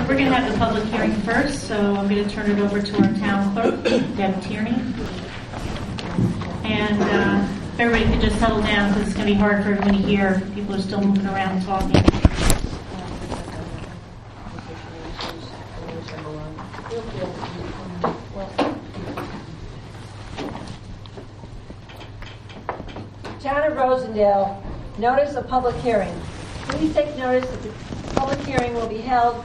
We're going to have the public hearing first, so I'm going to turn it over to our town clerk, Deb Tierney. And if everybody could just settle down, because it's going to be hard for everyone to hear. People are still moving around and talking. Town of Rosendale, notice of public hearing. Please take notice that the public hearing will be held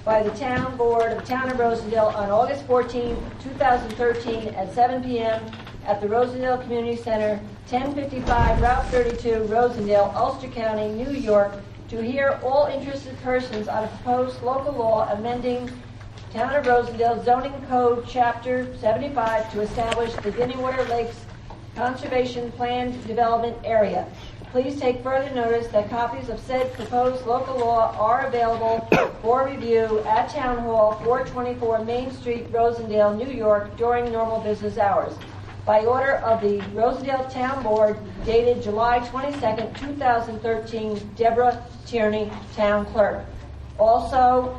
by the Town Board of Town of Rosendale on August 14, 2013 at 7 p.m. at the Rosendale Community Center, 1055 Route 32, Rosendale, Ulster County, New York, to hear all interested persons on a proposed local law amending Town of Rosendale Zoning Code Chapter 75 to establish the Dinningwater Lakes Conservation Planned Development Area. Please take further notice that copies of said proposed local law are available for review at Town Hall, 424 Main Street, Rosendale, New York, during normal business hours. By order of the Rosendale Town Board, dated July 22nd, 2013, Deborah Tierney, Town Clerk. Also,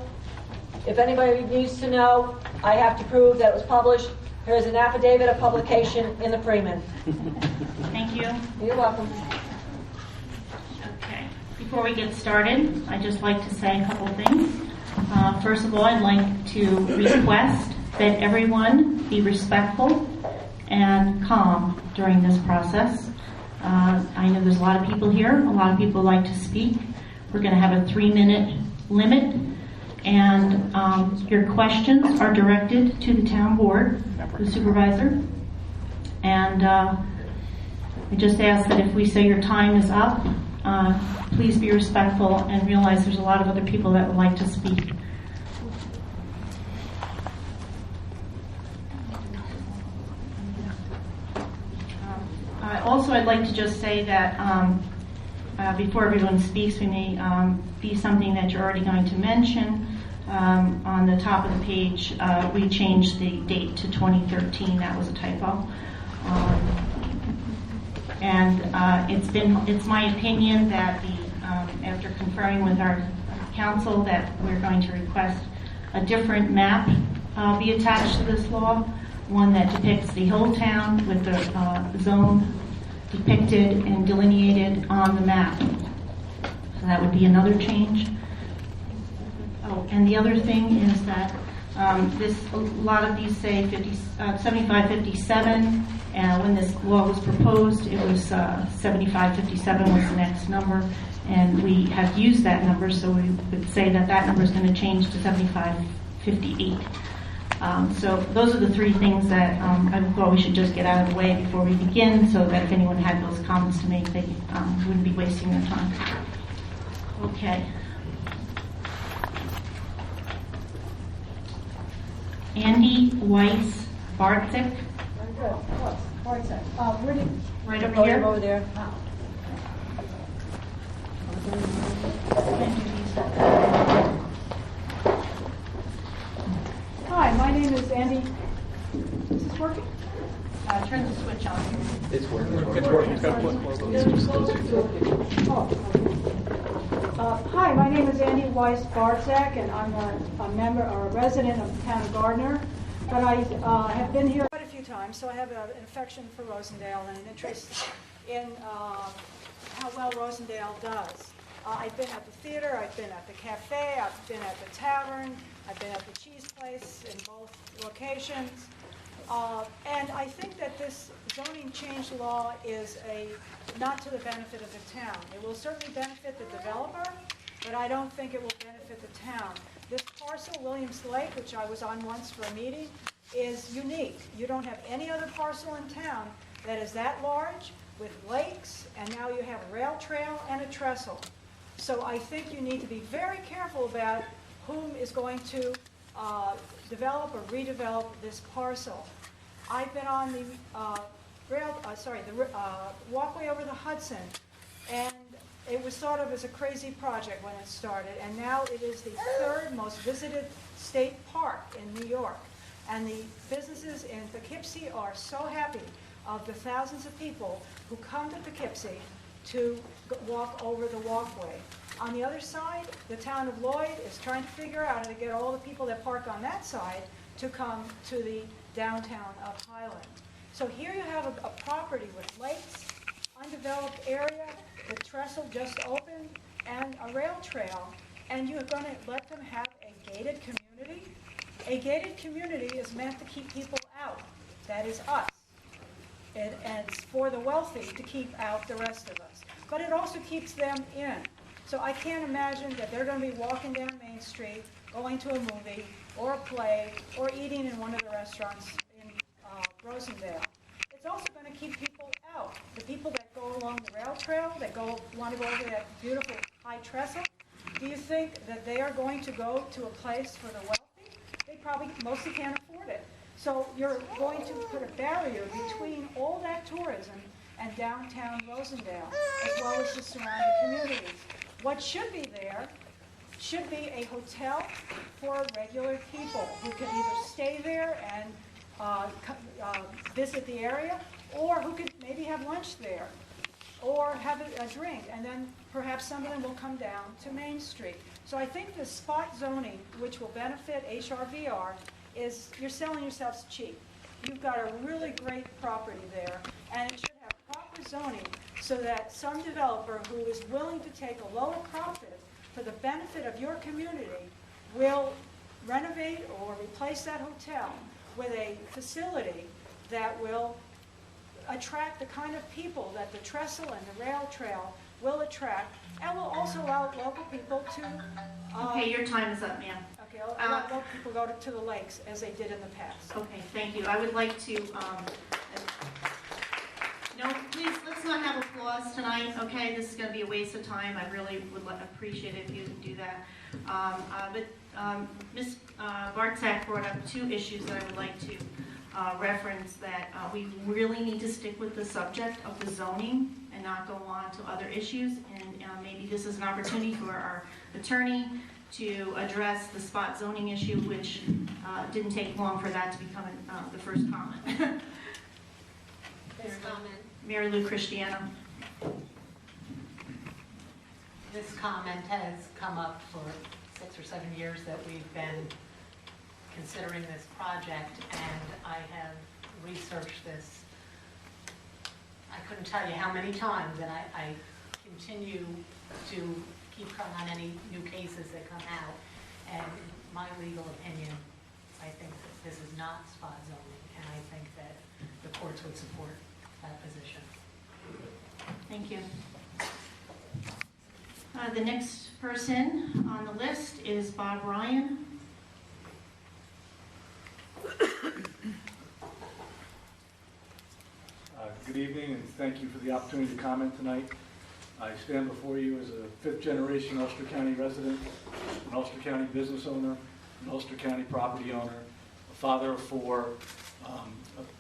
if anybody needs to know, I have to prove that it was published. There is an affidavit of publication in the Freeman. Thank you. You're welcome. Okay. Before we get started, I'd just like to say a couple things. First of all, I'd like to request that everyone be respectful and calm during this process. I know there's a lot of people here. A lot of people like to speak. We're going to have a 3-minute limit. And your questions are directed to the town board, the supervisor. And I just ask that if we say your time is up, please be respectful and realize there's a lot of other people that would like to speak. Also, I'd like to just say that before everyone speaks, we may be something that you're already going to mention. On the top of the page, we changed the date to 2013. That was a typo. It's my opinion that after conferring with our council, that we're going to request a different map be attached to this law, one that depicts the whole town with the zone depicted and delineated on the map. So that would be another change. Oh, and the other thing is that a lot of these say 7557, and when this law was proposed, it was 7557 was the next number, and we have used that number, so we would say that number is going to change to 7558. So those are the three things that I thought we should just get out of the way before we begin, so that if anyone had those comments to make, they wouldn't be wasting their time. Okay. Andi, Weiss, Bartczak. Bartczak. Right up here. Over there. Hi, my name is Andi. Is this working? Turn the switch on. It's working. It's working. It's got Hi, my name is Andi Weiss Bartczak, and I'm a member or a resident of the town of Gardner. But I have been here quite a few times, so I have an affection for Rosendale and an interest in how well Rosendale does. I've been at the theater, I've been at the cafe, I've been at the tavern, I've been at the cheese place in both locations. And I think that this zoning change law is not to the benefit of the town. It will certainly benefit the developer, but I don't think it will benefit the town. This parcel, Williams Lake, which I was on once for a meeting, is unique. You don't have any other parcel in town that is that large with lakes, and now you have a rail trail and a trestle. So I think you need to be very careful about whom is going to develop or redevelop this parcel. I've been on the walkway over the Hudson, and it was thought of as a crazy project when it started, and now it is the third most visited state park in New York. And the businesses in Poughkeepsie are so happy of the thousands of people who come to Poughkeepsie to walk over the walkway. On the other side, the town of Lloyd is trying to figure out how to get all the people that park on that side to come to the downtown of Highland. So here you have a property with lakes, undeveloped area, the trestle just opened, and a rail trail, and you're going to let them have a gated community? A gated community is meant to keep people out. That is us. And it's for the wealthy to keep out the rest of us. But it also keeps them in. So I can't imagine that they're going to be walking down Main Street, going to a movie or a play or eating in one of the restaurants in Rosendale. It's also going to keep people out. The people that go along the rail trail, that want to go over that beautiful high trestle, do you think that they are going to go to a place for the wealthy? They probably mostly can't afford it. So you're going to put a barrier between all that tourism and downtown Rosendale, as well as the surrounding communities. What should be there should be a hotel for regular people who can either stay there and visit the area, or who could maybe have lunch there, or have a drink, and then perhaps some of them will come down to Main Street. So I think the spot zoning, which will benefit HRVR, is you're selling yourselves cheap. You've got a really great property there, and it should have proper zoning so that some developer who is willing to take a lower profit for the benefit of your community will renovate or replace that hotel with a facility that will attract the kind of people that the trestle and the rail trail will attract, and will also allow local people to... Okay, your time is up, ma'am. Okay, allow local people go to the lakes as they did in the past. Okay, thank you. I would like to, no, please, let's not have applause tonight, okay? This is going to be a waste of time. I really would appreciate it if you would do that. Ms. Bartczak brought up two issues that I would like to reference, that we really need to stick with the subject of the zoning and not go on to other issues. And maybe this is an opportunity for our attorney to address the spot zoning issue, which didn't take long for that to become the first comment. This comment. Mary Lou Christiana. This comment has come up for 6 or 7 years that we've been considering this project, and I have researched this. I couldn't tell you how many times, and I continue to keep current on any new cases that come out. And my legal opinion, I think that this is not spot zoning, and I think that the courts would support that position. Thank you. The next person on the list is Bob Ryan. Good evening, and thank you for the opportunity to comment tonight. I stand before you as a fifth-generation Ulster County resident, an Ulster County business owner, an Ulster County property owner, a father of four, a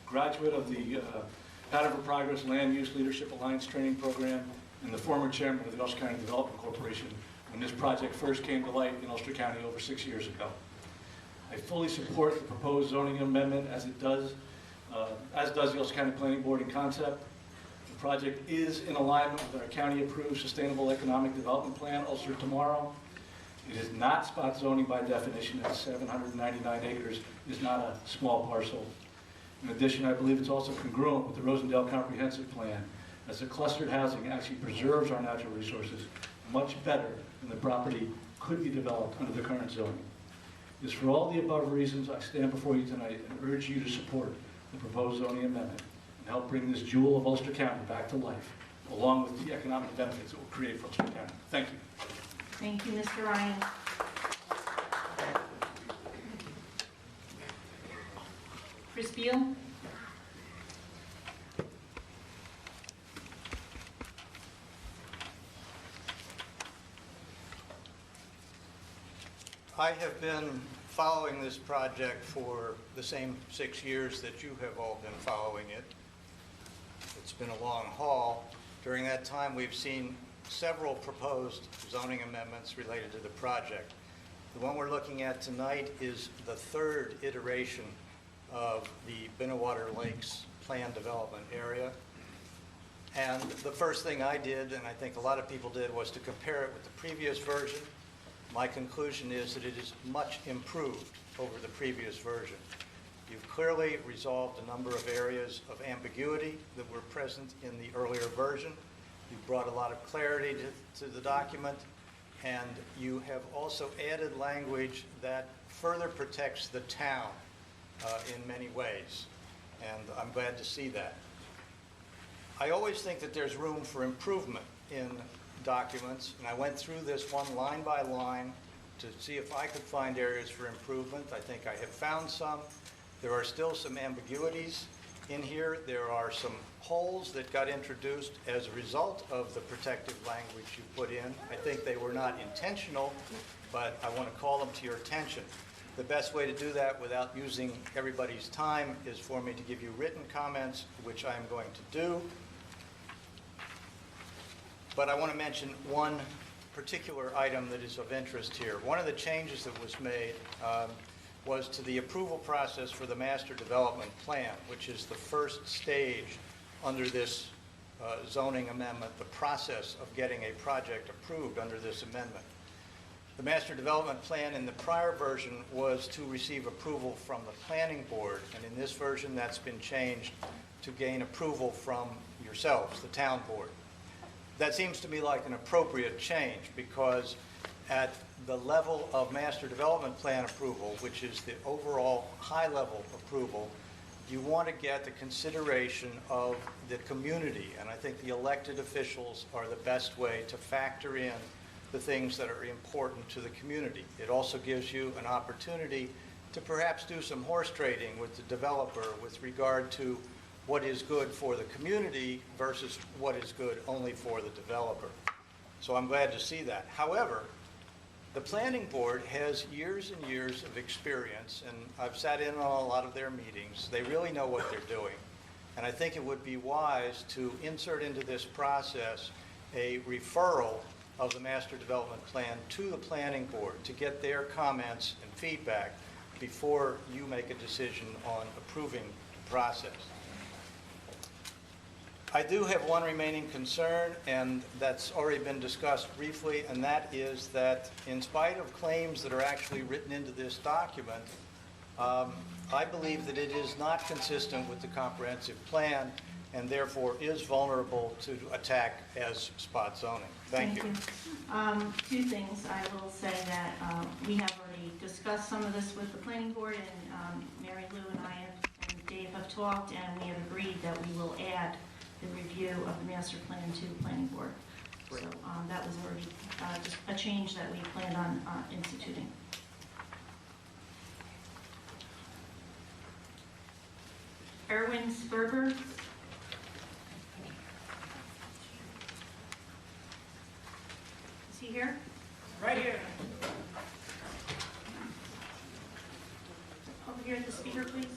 graduate of the Pattern for Progress Land Use Leadership Alliance Training Program, and the former chairman of the Ulster County Development Corporation when this project first came to light in Ulster County over 6 years ago. I fully support the proposed zoning amendment as does the Ulster County Planning Board in concept. The project is in alignment with our county-approved Sustainable Economic Development Plan, Ulster Tomorrow. It is not spot zoning by definition, as 799 acres is not a small parcel. In addition, I believe it's also congruent with the Rosendale Comprehensive Plan, as the clustered housing actually preserves our natural resources much better than the property could be developed under the current zoning. It is for all the above reasons I stand before you tonight and urge you to support the proposed zoning amendment and help bring this jewel of Ulster County back to life, along with the economic benefits it will create for Ulster County. Thank you. Thank you, Mr. Ryan. Chris Beall. I have been following this project for the same 6 years that you have all been following it. It's been a long haul. During that time, we've seen several proposed zoning amendments related to the project. The one we're looking at tonight is the third iteration of the Binnawater Lakes Planned Development Area. And the first thing I did, and I think a lot of people did, was to compare it with the previous version. My conclusion is that it is much improved over the previous version. You've clearly resolved a number of areas of ambiguity that were present in the earlier version. You've brought a lot of clarity to the document, and you have also added language that further protects the town in many ways, and I'm glad to see that. I always think that there's room for improvement in documents, and I went through this one line by line to see if I could find areas for improvement. I think I have found some. There are still some ambiguities in here. There are some holes that got introduced as a result of the protective language you put in. I think they were not intentional, but I want to call them to your attention. The best way to do that without using everybody's time is for me to give you written comments, which I'm going to do. But I want to mention one particular item that is of interest here. One of the changes that was made was to the approval process for the master development plan, which is the first stage under this zoning amendment, the process of getting a project approved under this amendment. The master development plan in the prior version was to receive approval from the planning board, and in this version that's been changed to gain approval from yourselves, the town board. That seems to me like an appropriate change, because at the level of master development plan approval, which is the overall high-level approval, you want to get the consideration of the community, and I think the elected officials are the best way to factor in the things that are important to the community. It also gives you an opportunity to perhaps do some horse trading with the developer with regard to what is good for the community versus what is good only for the developer. So I'm glad to see that. However, the planning board has years and years of experience, and I've sat in on a lot of their meetings. They really know what they're doing. And I think it would be wise to insert into this process a referral of the master development plan to the planning board to get their comments and feedback before you make a decision on approving the process. I do have one remaining concern, and that's already been discussed briefly, and that is that in spite of claims that are actually written into this document, I believe that it is not consistent with the comprehensive plan and therefore is vulnerable to attack as spot zoning. Thank you. Two things. I will say that we have already discussed some of this with the planning board, and Mary Lou and I and Dave have talked, and we have agreed that we will add the review of the master plan to the planning board. So that was already just a change that we planned on instituting. Irwin Sperber. Is he here? Right here. Over here at the speaker, please.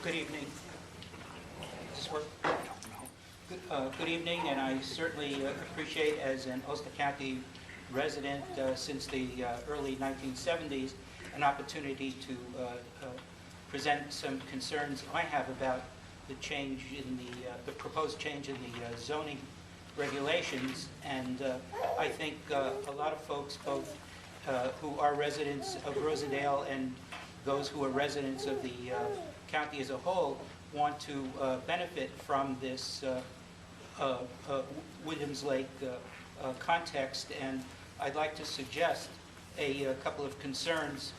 Good evening. Does this work? Good evening, and I certainly appreciate, as an Ulster County resident since the early 1970s, an opportunity to present some concerns I have about the change in the proposed change in the zoning regulations. And I think a lot of folks, both who are residents of Rosendale and those who are residents of the county as a whole, want to benefit from this Williams Lake context, and I'd like to suggest a couple of concerns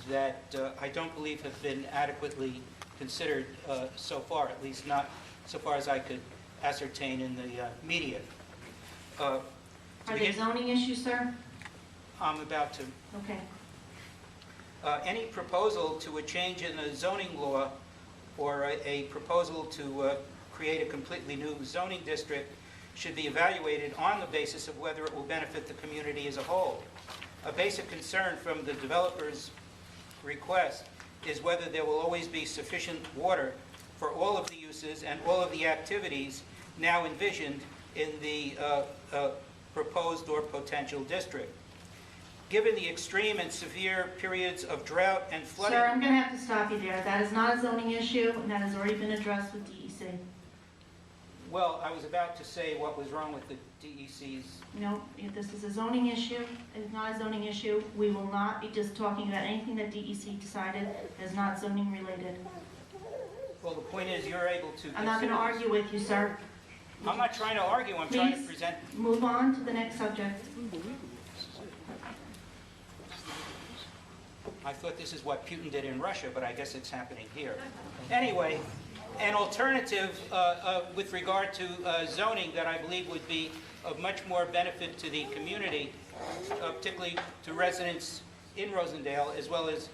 that I don't believe have been adequately considered so far, at least not so far as I could ascertain in the media. Are they zoning issues, sir? I'm about to. Okay. Any proposal to a change in the zoning law or a proposal to create a completely new zoning district should be evaluated on the basis of whether it will benefit the community as a whole. A basic concern from the developer's request is whether there will always be sufficient water for all of the uses and all of the activities now envisioned in the proposed or potential district. Given the extreme and severe periods of drought and flooding... Sir, I'm going to have to stop you there. That is not a zoning issue, and that has already been addressed with DEC. Well, I was about to say what was wrong with the DEC's... No, this is a zoning issue. It's not a zoning issue. We will not be just talking about anything that DEC decided that is not zoning related. Well, the point is you're able to... I'm not going to argue with you, sir. I'm not trying to argue. I'm trying to Please present... move on to the next subject. I thought this is what Putin did in Russia, but I guess it's happening here. Anyway, an alternative with regard to zoning that I believe would be of much more benefit to the community, particularly to residents in Rosendale, as well as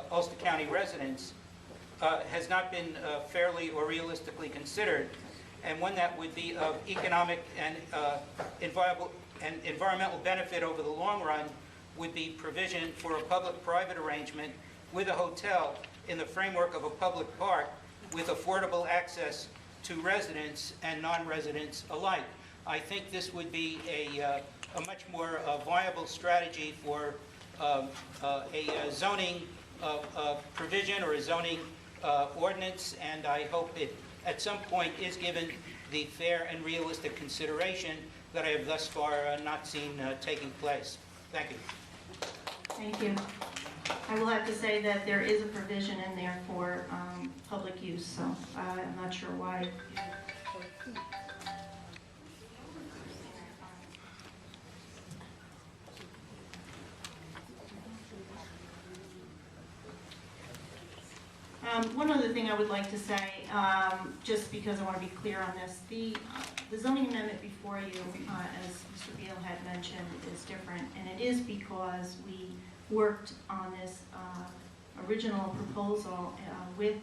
Ulster County residents, has not been fairly or realistically considered, and one that would be of economic and environmental benefit over the long run would be provision for a public-private arrangement with a hotel in the framework of a public park with affordable access to residents and non-residents alike. I think this would be a much more viable strategy for a zoning provision or a zoning ordinance, and I hope it at some point is given the fair and realistic consideration that I have thus far not seen taking place. Thank you. Thank you. I will have to say that there is a provision in there for public use, so I'm not sure why. One other thing I would like to say, just because I want to be clear on this, the zoning amendment before you, as Mr. Beall had mentioned, is different, and it is because we worked on this original proposal with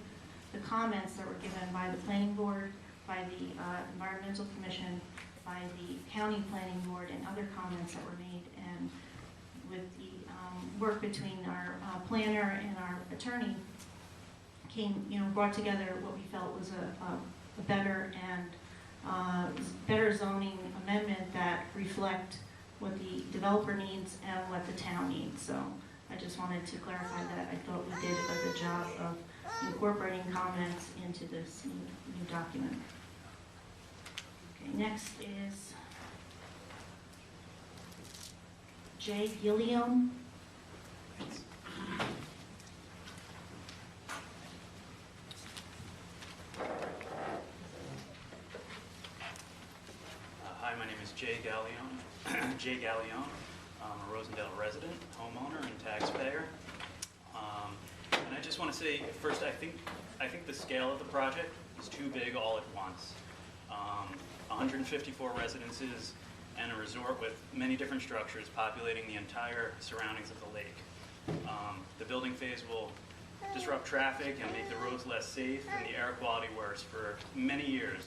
the comments that were given by the Planning Board, by the Environmental Commission, by the County Planning Board, and other comments that were made, and with the work between our planner and our attorney, brought together what we felt was a better and better zoning amendment that reflect what the developer needs and what the town needs. So I just wanted to clarify that. I thought we did a good job of incorporating comments into this new document. Okay, next is J. Galione. Hi, my name is Jay Galione. Jay Galione. I'm a Rosendale resident, homeowner, and taxpayer. And I just want to say, first, I think the scale of the project is too big all at once. 154 residences and a resort with many different structures populating the entire surroundings of the lake. The building phase will disrupt traffic and make the roads less safe and the air quality worse for many years.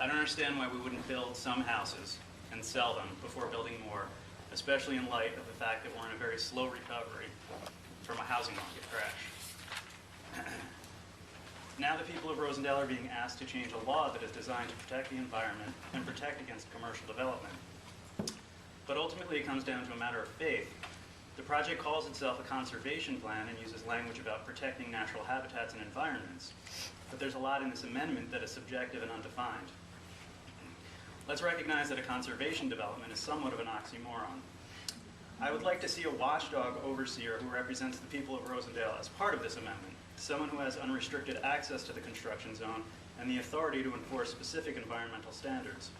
I don't understand why we wouldn't build some houses and sell them before building more, especially in light of the fact that we're in a very slow recovery from a housing market crash. Now the people of Rosendale are being asked to change a law that is designed to protect the environment and protect against commercial development. But ultimately it comes down to a matter of faith. The project calls itself a conservation plan and uses language about protecting natural habitats and environments. But there's a lot in this amendment that is subjective and undefined. Let's recognize that a conservation development is somewhat of an oxymoron. I would like to see a watchdog overseer who represents the people of Rosendale as part of this amendment, someone who has unrestricted access to the construction zone and the authority to enforce specific environmental standards.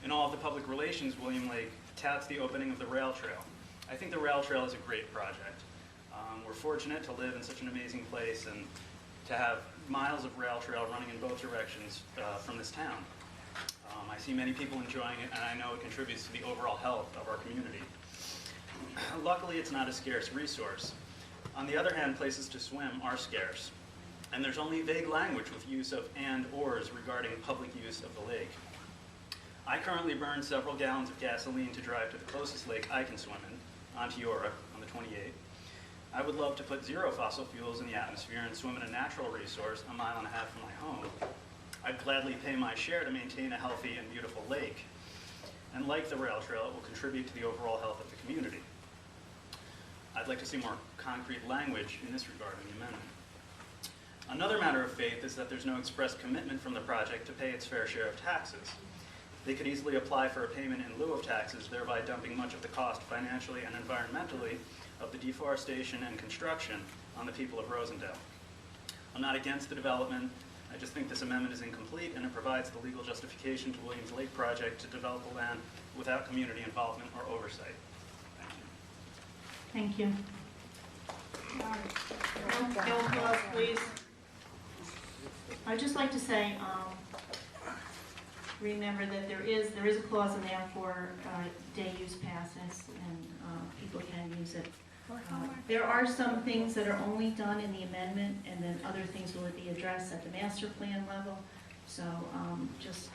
In all of the public relations, William Lake touts the opening of the rail trail. I think the rail trail is a great project. We're fortunate to live in such an amazing place and to have miles of rail trail running in both directions from this town. I see many people enjoying it, and I know it contributes to the overall health of our community. Luckily, it's not a scarce resource. On the other hand, places to swim are scarce, and there's only vague language with use of and ors regarding public use of the lake. I currently burn several gallons of gasoline to drive to the closest lake I can swim in, Onteora, on the 28th. I would love to put zero fossil fuels in the atmosphere and swim in a natural resource a mile and a half from my home. I'd gladly pay my share to maintain a healthy and beautiful lake. And like the rail trail, it will contribute to the overall health of the community. I'd like to see more concrete language in this regard in the amendment. Another matter of faith is that there's no express commitment from the project to pay its fair share of taxes. They could easily apply for a payment in lieu of taxes, thereby dumping much of the cost financially and environmentally of the deforestation and construction on the people of Rosendale. I'm not against the development. I just think this amendment is incomplete, and it provides the legal justification to Williams Lake project to develop the land without community involvement or oversight. Thank you. Bill, pause, please. I'd just like to say, remember that there is a clause in there for day use passes, and people can use it. There are some things that are only done in the amendment, and then other things will be addressed at the master plan level. So just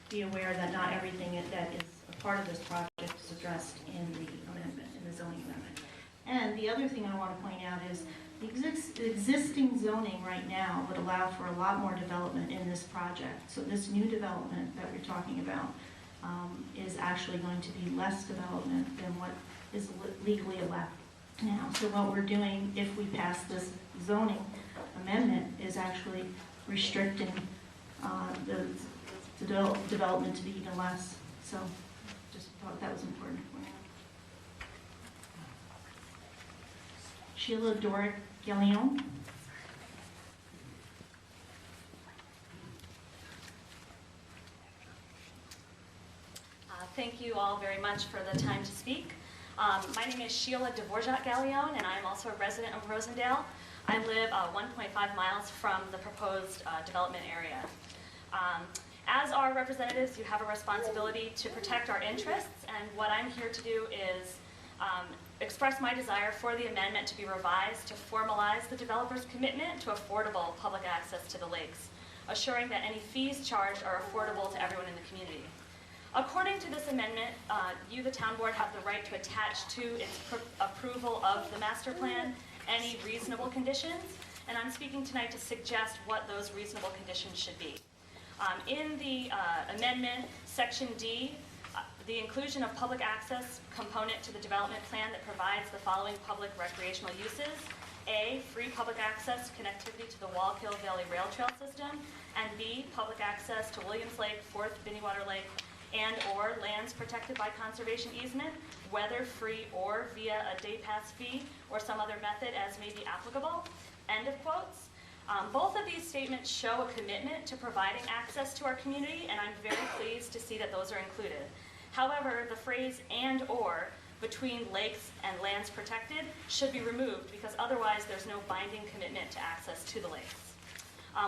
be aware that not everything that is a part of this project is addressed in the amendment, in the zoning amendment. And the other thing I want to point out is the existing zoning right now would allow for a lot more development in this project. So this new development that we're talking about is actually going to be less development than what is legally allowed now. So what we're doing, if we pass this zoning amendment, is actually restricting the development to be even less. So just thought that was important to point out. Sheila, Dvorak, Galione. Thank you all very much for the time to speak. My name is Sheila Dvorak Galione, and I am also a resident of Rosendale. I live 1.5 miles from the proposed development area. As our representatives, you have a responsibility to protect our interests, and what I'm here to do is express my desire for the amendment to be revised to formalize the developer's commitment to affordable public access to the lakes, assuring that any fees charged are affordable to everyone in the community. According to this amendment, you, the town board, have the right to attach to its approval of the master plan any reasonable conditions, and I'm speaking tonight to suggest what those reasonable conditions should be. In the amendment, section D, the inclusion of public access component to the development plan that provides the following public recreational uses. A, free public access connectivity to the Wallkill Valley Rail Trail system, and B, public access to Williams Lake, 4th Binneywater Lake, and or lands protected by conservation easement, whether free or via a day pass fee or some other method as may be applicable. End of quotes. Both of these statements show a commitment to providing access to our community, and I'm very pleased to see that those are included. However, the phrase and or between lakes and lands protected should be removed, because otherwise there's no binding commitment to access to the lakes.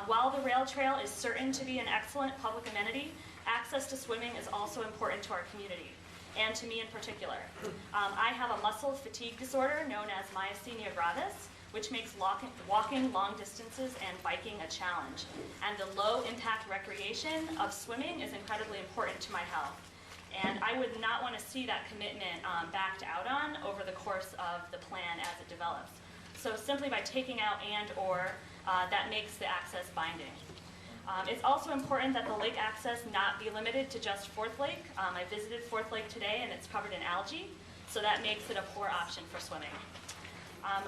While the rail trail is certain to be an excellent public amenity, access to swimming is also important to our community, and to me in particular. I have a muscle fatigue disorder known as myasthenia gravis, which makes walking long distances and biking a challenge. And the low impact recreation of swimming is incredibly important to my health. And I would not want to see that commitment backed out on over the course of the plan as it develops. So simply by taking out and or, that makes the access binding. It's also important that the lake access not be limited to just 4th Lake. I visited 4th Lake today, and it's covered in algae, so that makes it a poor option for swimming.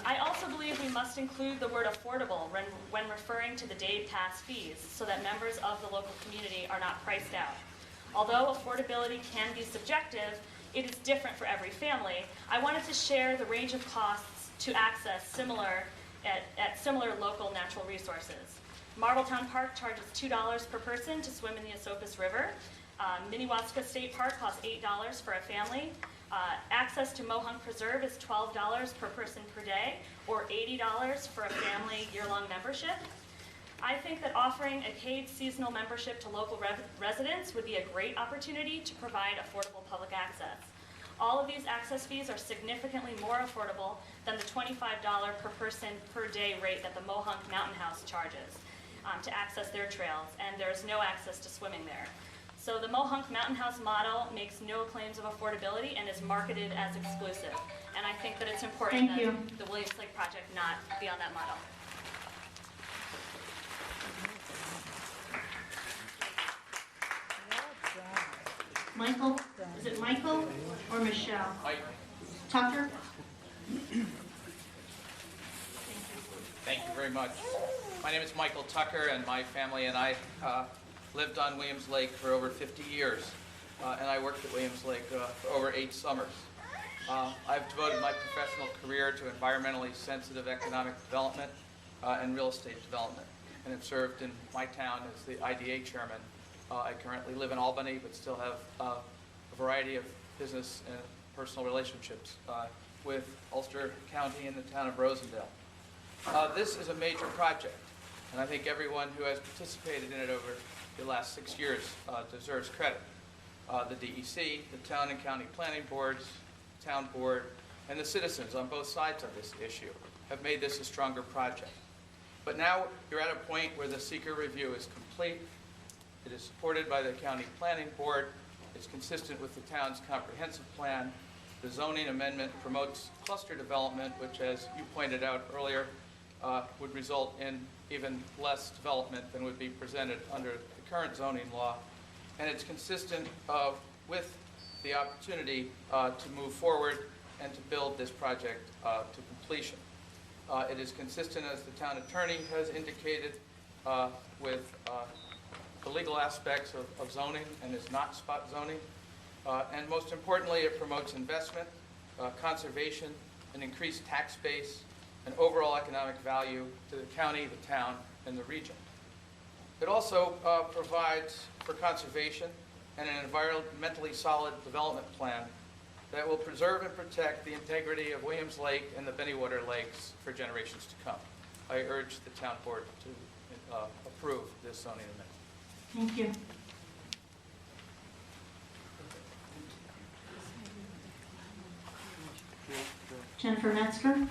I also believe we must include the word affordable when referring to the day pass fees, so that members of the local community are not priced out. Although affordability can be subjective, it is different for every family. I wanted to share the range of costs to access at similar local natural resources. Marbletown Park charges $2 per person to swim in the Esopus River. Minnewaska State Park costs $8 for a family. Access to Mohonk Preserve is $12 per person per day, or $80 for a family year-long membership. I think that offering a paid seasonal membership to local residents would be a great opportunity to provide affordable public access. All of these access fees are significantly more affordable than the $25 per person per day rate that the Mohonk Mountain House charges to access their trails, and there's no access to swimming there. So the Mohonk Mountain House model makes no claims of affordability and is marketed as exclusive. And I think that it's important that the Williams Lake project not be on that model. Michael, is it Michael or Michelle? Mike. Tucker? Thank you very much. My name is Michael Tucker, and my family and I lived on Williams Lake for over 50 years, and I worked at Williams Lake for over 8 summers. I've devoted my professional career to environmentally sensitive economic development and real estate development, and have served in my town as the IDA chairman. I currently live in Albany, but still have a variety of business and personal relationships with Ulster County and the town of Rosendale. This is a major project, and I think everyone who has participated in it over the last 6 years deserves credit. The DEC, the town and county planning boards, town board, and the citizens on both sides of this issue have made this a stronger project. But now you're at a point where the seeker review is complete. It is supported by the county planning board. It's consistent with the town's comprehensive plan. The zoning amendment promotes cluster development, which, as you pointed out earlier, would result in even less development than would be presented under the current zoning law. And it's consistent with the opportunity to move forward and to build this project to completion. It is consistent, as the town attorney has indicated, with the legal aspects of zoning, and is not spot zoning. And most importantly, it promotes investment, conservation, an increased tax base, and overall economic value to the county, the town, and the region. It also provides for conservation and an environmentally solid development plan that will preserve and protect the integrity of Williams Lake and the Bennywater Lakes for generations to come. I urge the town board to approve this zoning amendment. Thank you. Jennifer Metzger?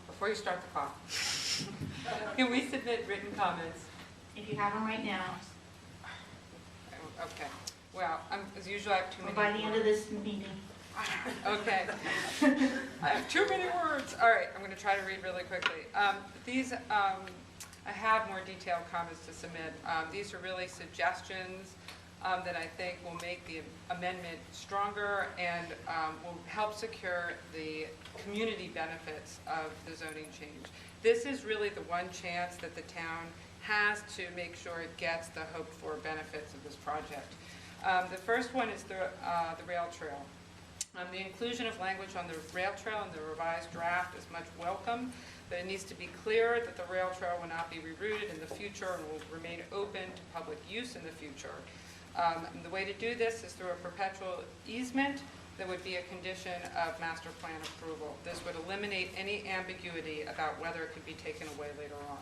Before you start the call, can we submit written comments? If you have them right now, Okay. Well, as usual, I have too or many. by the end of this meeting. Okay. I have too many words. All right, I'm going to try to read really quickly. I have more detailed comments to submit. These are really suggestions that I think will make the amendment stronger and will help secure the community benefits of the zoning change. This is really the one chance that the town has to make sure it gets the hoped-for benefits of this project. The first one is the rail trail. The inclusion of language on the rail trail in the revised draft is much welcome, but it needs to be clear that the rail trail will not be rerouted in the future and will remain open to public use in the future. And the way to do this is through a perpetual easement that would be a condition of master plan approval. This would eliminate any ambiguity about whether it could be taken away later on.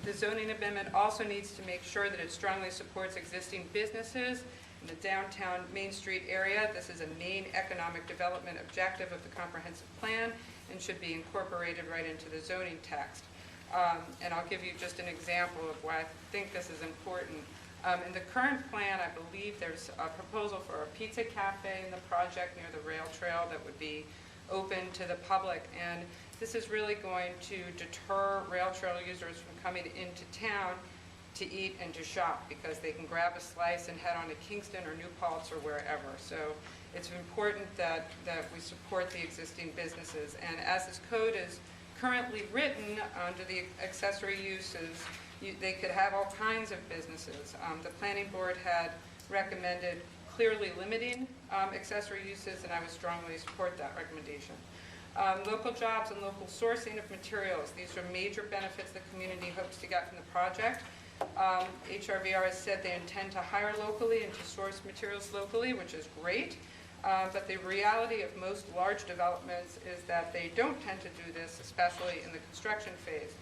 The zoning amendment also needs to make sure that it strongly supports existing businesses in the downtown Main Street area. This is a main economic development objective of the comprehensive plan and should be incorporated right into the zoning text. And I'll give you just an example of why I think this is important. In the current plan, I believe there's a proposal for a pizza cafe in the project near the rail trail that would be open to the public. And this is really going to deter rail trail users from coming into town to eat and to shop, because they can grab a slice and head on to Kingston or New Paltz or wherever. So it's important that we support the existing businesses. And as this code is currently written under the accessory uses, they could have all kinds of businesses. The planning board had recommended clearly limiting accessory uses, and I would strongly support that recommendation. Local jobs and local sourcing of materials. These are major benefits the community hopes to get from the project. HRVR has said they intend to hire locally and to source materials locally, which is great. But the reality of most large developments is that they don't tend to do this, especially in the construction phase.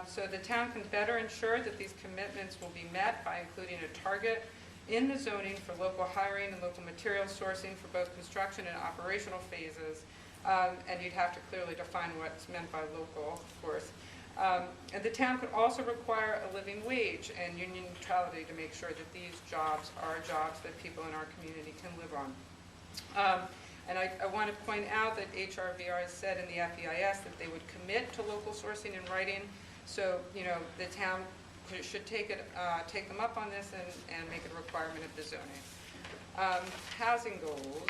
So the town can better ensure that these commitments will be met by including a target in the zoning for local hiring and local material sourcing for both construction and operational phases. And you'd have to clearly define what's meant by local, of course. And the town could also require a living wage and union neutrality to make sure that these jobs are jobs that people in our community can live on. And I want to point out that HRVR has said in the FEIS that they would commit to local sourcing in writing. So, the town should take them up on this and make it a requirement of the zoning. Housing goals.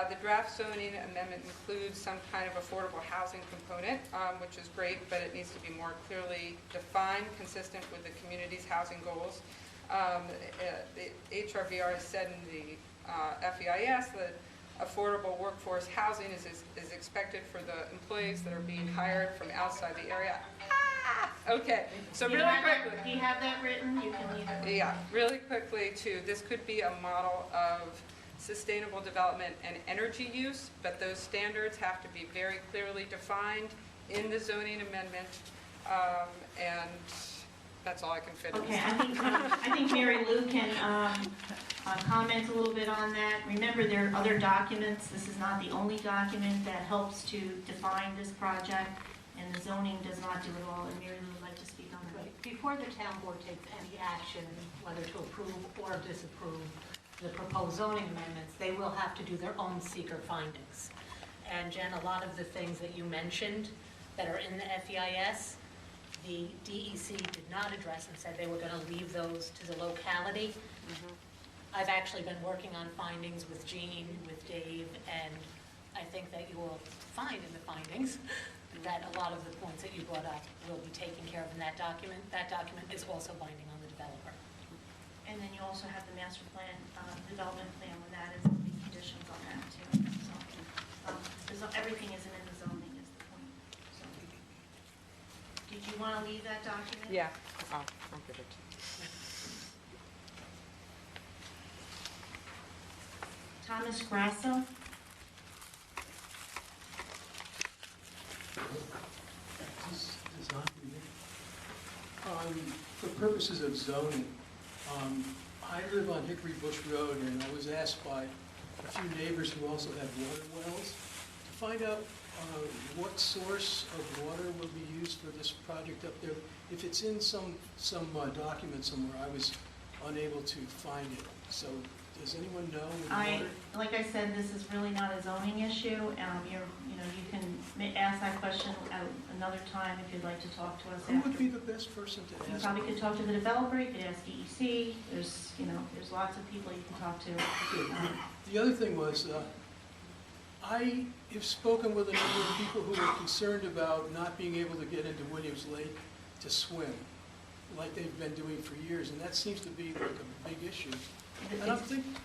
The draft zoning amendment includes some kind of affordable housing component, which is great, but it needs to be more clearly defined, consistent with the community's housing goals. The HRVR has said in the FEIS that affordable workforce housing is expected for the employees that are being hired from outside the area. Okay, so really quickly. Do you have that written? You can leave it. Yeah, really quickly too, this could be a model of sustainable development and energy use, but those standards have to be very clearly defined in the zoning amendment, and that's all I can fit in. Okay, I think Mary Lou can comment a little bit on that. Remember, there are other documents. This is not the only document that helps to define this project, and the zoning does not do it all. And Mary Lou would like to speak on that. Right. Before the town board takes any action, whether to approve or disapprove the proposed zoning amendments, they will have to do their own seeker findings. And Jen, a lot of the things that you mentioned that are in the FEIS, the DEC did not address and said they were going to leave those to the locality. I've actually been working on findings with Jean, with Dave, and I think that you will find in the findings that a lot of the points that you brought up will be taken care of in that document. That document is also binding on the developer. And then you also have the master plan, development plan, when that is, the conditions on that too. So everything isn't in the zoning is the point. So, did you want to leave that document? Yeah, I'll give it to you. Thomas Grasso. For purposes of zoning, I live on Hickory Bush Road, and I was asked by a few neighbors who also have water wells to find out what source of water will be used for this project up there. If it's in some document somewhere, I was unable to find it. So does anyone know? Like I said, this is really not a zoning issue. You can ask that question at another time if you'd like to talk to us. Who would be the best person to ask? You probably could talk to the developer. You could ask DEC. There's lots of people you can talk to. The other thing was, I have spoken with a number of people who are concerned about not being able to get into Williams Lake to swim, like they've been doing for years, and that seems to be like a big issue.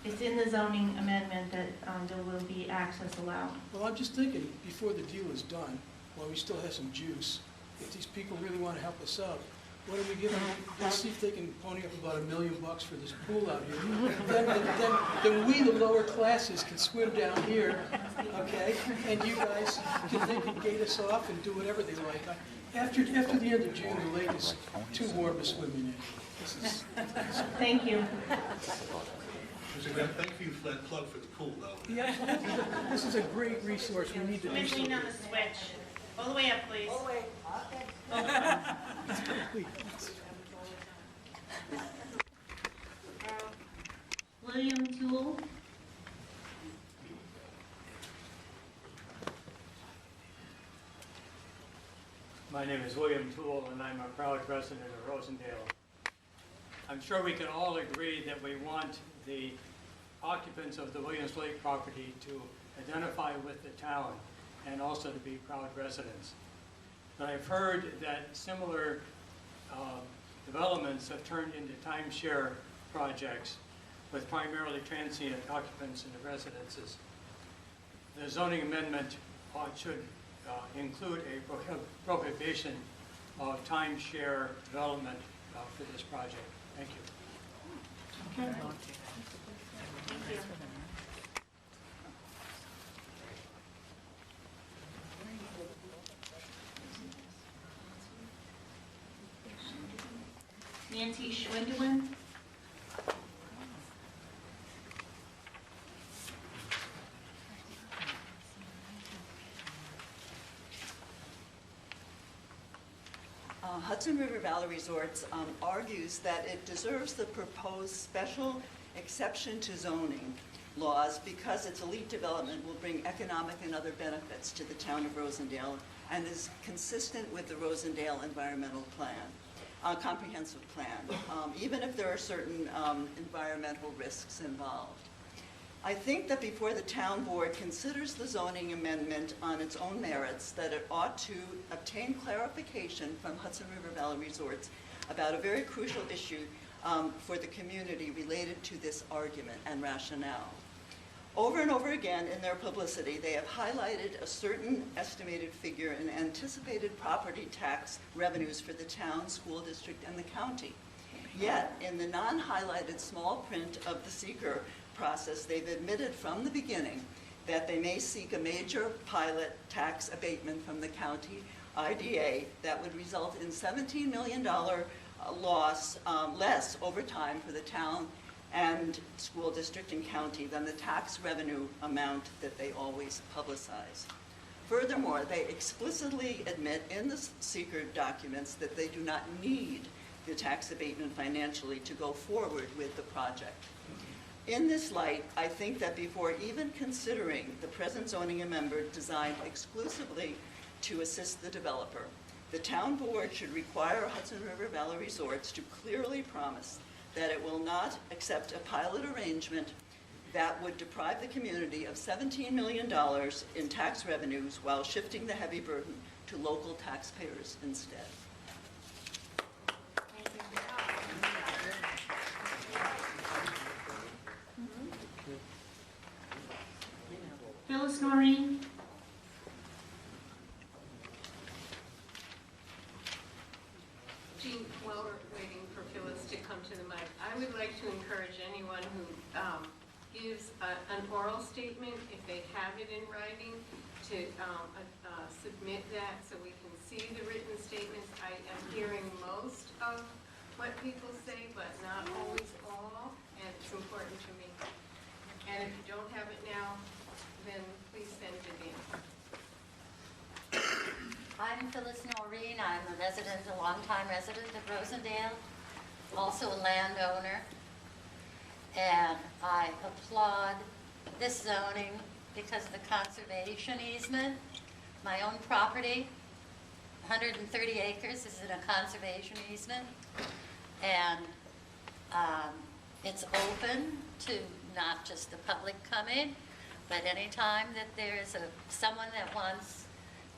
It's in the zoning amendment that there will be access allowed. Well, I'm just thinking, before the deal is done, while we still have some juice, if these people really want to help us out, what do we give them? Let's see if they can pony up about $1 million for this pool out here. Then we, the lower classes, can swim down here, okay? And you guys can gate us off and do whatever they like. After the end of June, the lake is too warm to swim in. Thank you. Thank you for that plug for the pool, though. Yeah, this is a great resource. We need to do something. Lean on the switch. All the way up, please. All the way. William Tuel. My name is William Tuel, and I'm a proud resident of Rosendale. I'm sure we can all agree that we want the occupants of the Williams Lake property to identify with the town and also to be proud residents. But I've heard that similar developments have turned into timeshare projects with primarily transient occupants in the residences. The zoning amendment should include a prohibition of timeshare development for this project. Thank you. Okay. Thank you. Nancy Schniedewind. Hudson River Valley Resorts argues that it deserves the proposed special exception to zoning laws because its elite development will bring economic and other benefits to the town of Rosendale and is consistent with the Rosendale environmental plan, comprehensive plan, even if there are certain environmental risks involved. I think that before the town board considers the zoning amendment on its own merits, that it ought to obtain clarification from Hudson River Valley Resorts about a very crucial issue for the community related to this argument and rationale. Over and over again in their publicity, they have highlighted a certain estimated figure in anticipated property tax revenues for the town, school district, and the county. Yet, in the non-highlighted small print of the seeker process, they've admitted from the beginning that they may seek a major pilot tax abatement from the county IDA that would result in $17 million loss less over time for the town and school district and county than the tax revenue amount that they always publicize. Furthermore, they explicitly admit in the seeker documents that they do not need the tax abatement financially to go forward with the project. In this light, I think that before even considering the present zoning amendment designed exclusively to assist the developer, the town board should require Hudson River Valley Resorts to clearly promise that it will not accept a pilot arrangement that would deprive the community of $17 million in tax revenues while shifting the heavy burden to local taxpayers instead. Phyllis Noreen. Jean, while we're waiting for Phyllis to come to the mic, I would like to encourage anyone who gives an oral statement, if they have it in writing, to submit that so we can see the written statements. I am hearing most of what people say, but not always all, and it's important to me. And if you don't have it now, then please send it in. I'm Phyllis Noreen. I'm a longtime resident of Rosendale, also a landowner. And I applaud this zoning because of the conservation easement. My own property, 130 acres, is in a conservation easement. And it's open to not just the public coming, but anytime that there's someone that wants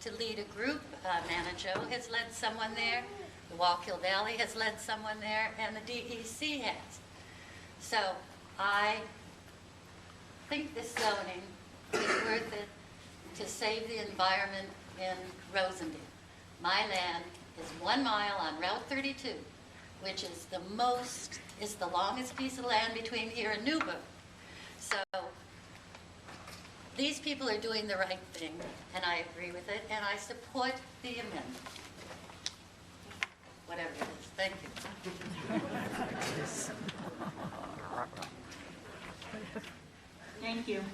to lead a group, Manajo has led someone there, the Wallkill Valley has led someone there, and the DEC has. So I think this zoning is worth it to save the environment in Rosendale. My land is 1 mile on Route 32, which is the longest piece of land between here and Newburgh. So these people are doing the right thing, and I agree with it, and I support the amendment. Whatever it is. Thank you. Thank you.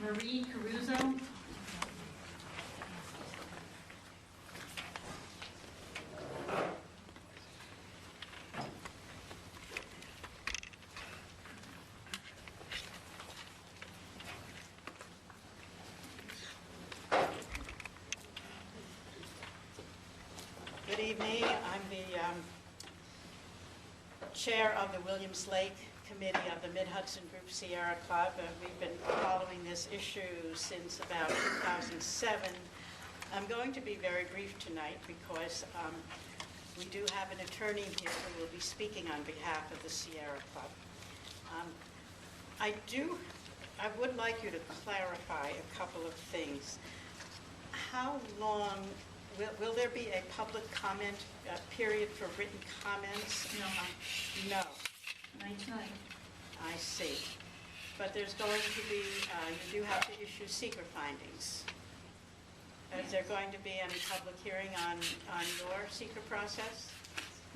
Marie Caruso. Good evening. I'm the chair of the Williams Lake Committee of the Mid-Hudson Group Sierra Club. We've been following this issue since about 2007. I'm going to be very brief tonight because we do have an attorney here who will be speaking on behalf of the Sierra Club. I would like you to clarify a couple of things. How long will there be a public comment period for written comments? No. No. Tonight. I see. But there's going to be, you do have to issue seeker findings. Is there going to be any public hearing on your seeker process?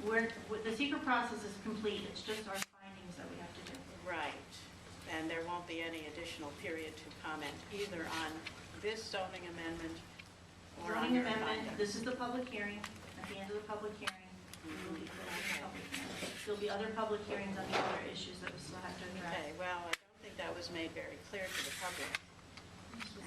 The seeker process is complete. It's just our findings that we have to do. Right. And there won't be any additional period to comment either on this zoning amendment or on Zoning your amendment, findings. this is the public hearing. At the end of the public hearing, we will be closing the public hearing. There'll be other public hearings on the other issues that we still have to address. Okay, well, I don't think that was made very clear to the public.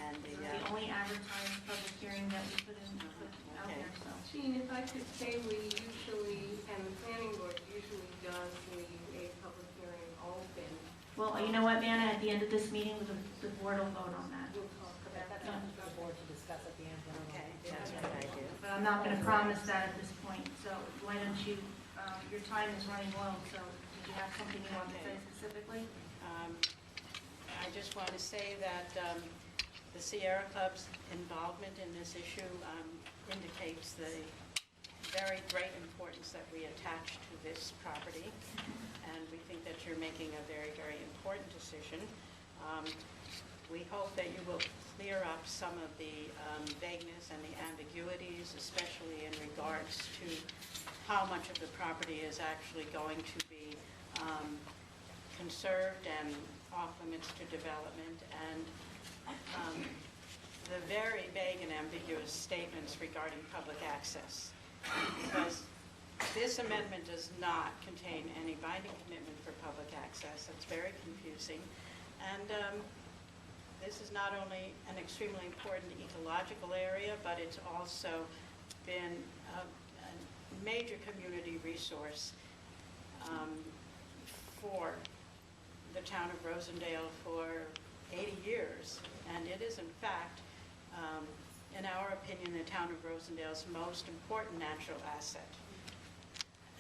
And This is the only advertised public hearing that we put out Okay. there, so. Jean, if I could say, we usually, and the planning board usually does leave a public hearing open. Well, you know what, Vanna, at the end of this meeting, the board will vote on that. We'll talk about that. Yeah. For the board to discuss at the end. Okay, that's what I do. But I'm not going to promise that at this point, so why don't you, your time is running low, so did you have something you want to say specifically? I just want to say that the Sierra Club's involvement in this issue indicates the very great importance that we attach to this property, and we think that you're making a very, very important decision. We hope that you will clear up some of the vagueness and the ambiguities, especially in regards to how much of the property is actually going to be conserved and off limits to development, and the very vague and ambiguous statements regarding public access. Because this amendment does not contain any binding commitment for public access. It's very confusing. And this is not only an extremely important ecological area, but it's also been a major community resource for the town of Rosendale for 80 years. And it is, in fact, in our opinion, the town of Rosendale's most important natural asset.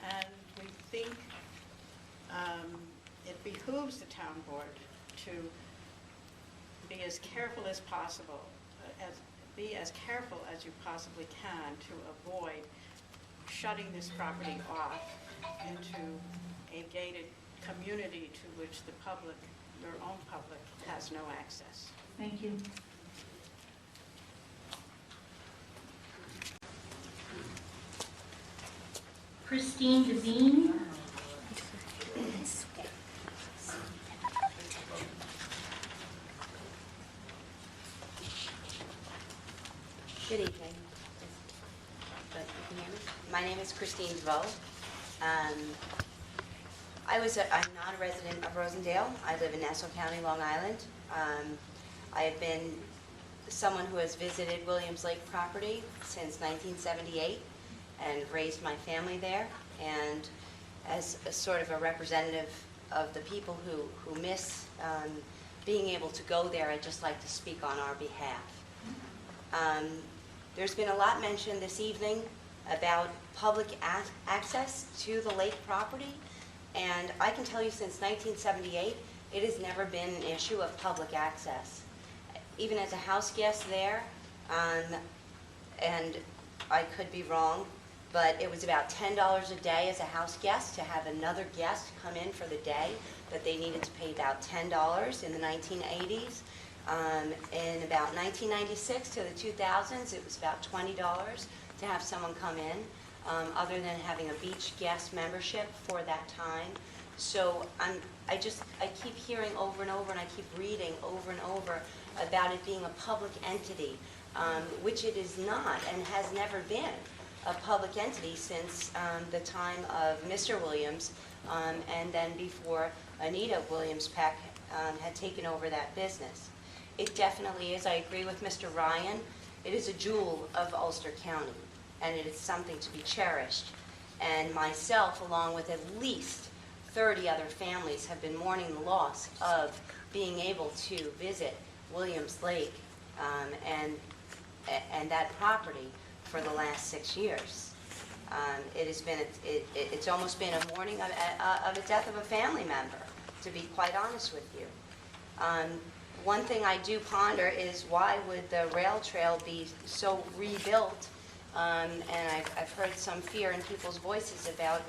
And we think it behooves the town board to be as careful as possible, be as careful as you possibly can to avoid shutting this property off into a gated community to which the public, your own public, has no access. Thank you. Christine Devine. Good evening. My name is Christine Dvorak. I'm not a resident of Rosendale. I live in Nassau County, Long Island. I have been someone who has visited Williams Lake property since 1978 and raised my family there. And as a sort of a representative of the people who miss being able to go there, I'd just like to speak on our behalf. There's been a lot mentioned this evening about public access to the lake property, and I can tell you since 1978, it has never been an issue of public access. Even as a house guest there, and I could be wrong, but it was about $10 a day as a house guest to have another guest come in for the day, that they needed to pay about $10 in the 1980s. In about 1996 to the 2000s, it was about $20 to have someone come in, other than having a beach guest membership for that time. So I keep hearing over and over, and I keep reading over and over about it being a public entity, which it is not and has never been a public entity since the time of Mr. Williams, and then before Anita Williams-Peck had taken over that business. It definitely is. I agree with Mr. Ryan. It is a jewel of Ulster County, and it is something to be cherished. And myself, along with at least 30 other families, have been mourning the loss of being able to visit Williams Lake and that property for the last 6 years. It's almost been a mourning of the death of a family member, to be quite honest with you. One thing I do ponder is, why would the rail trail be so rebuilt? And I've heard some fear in people's voices about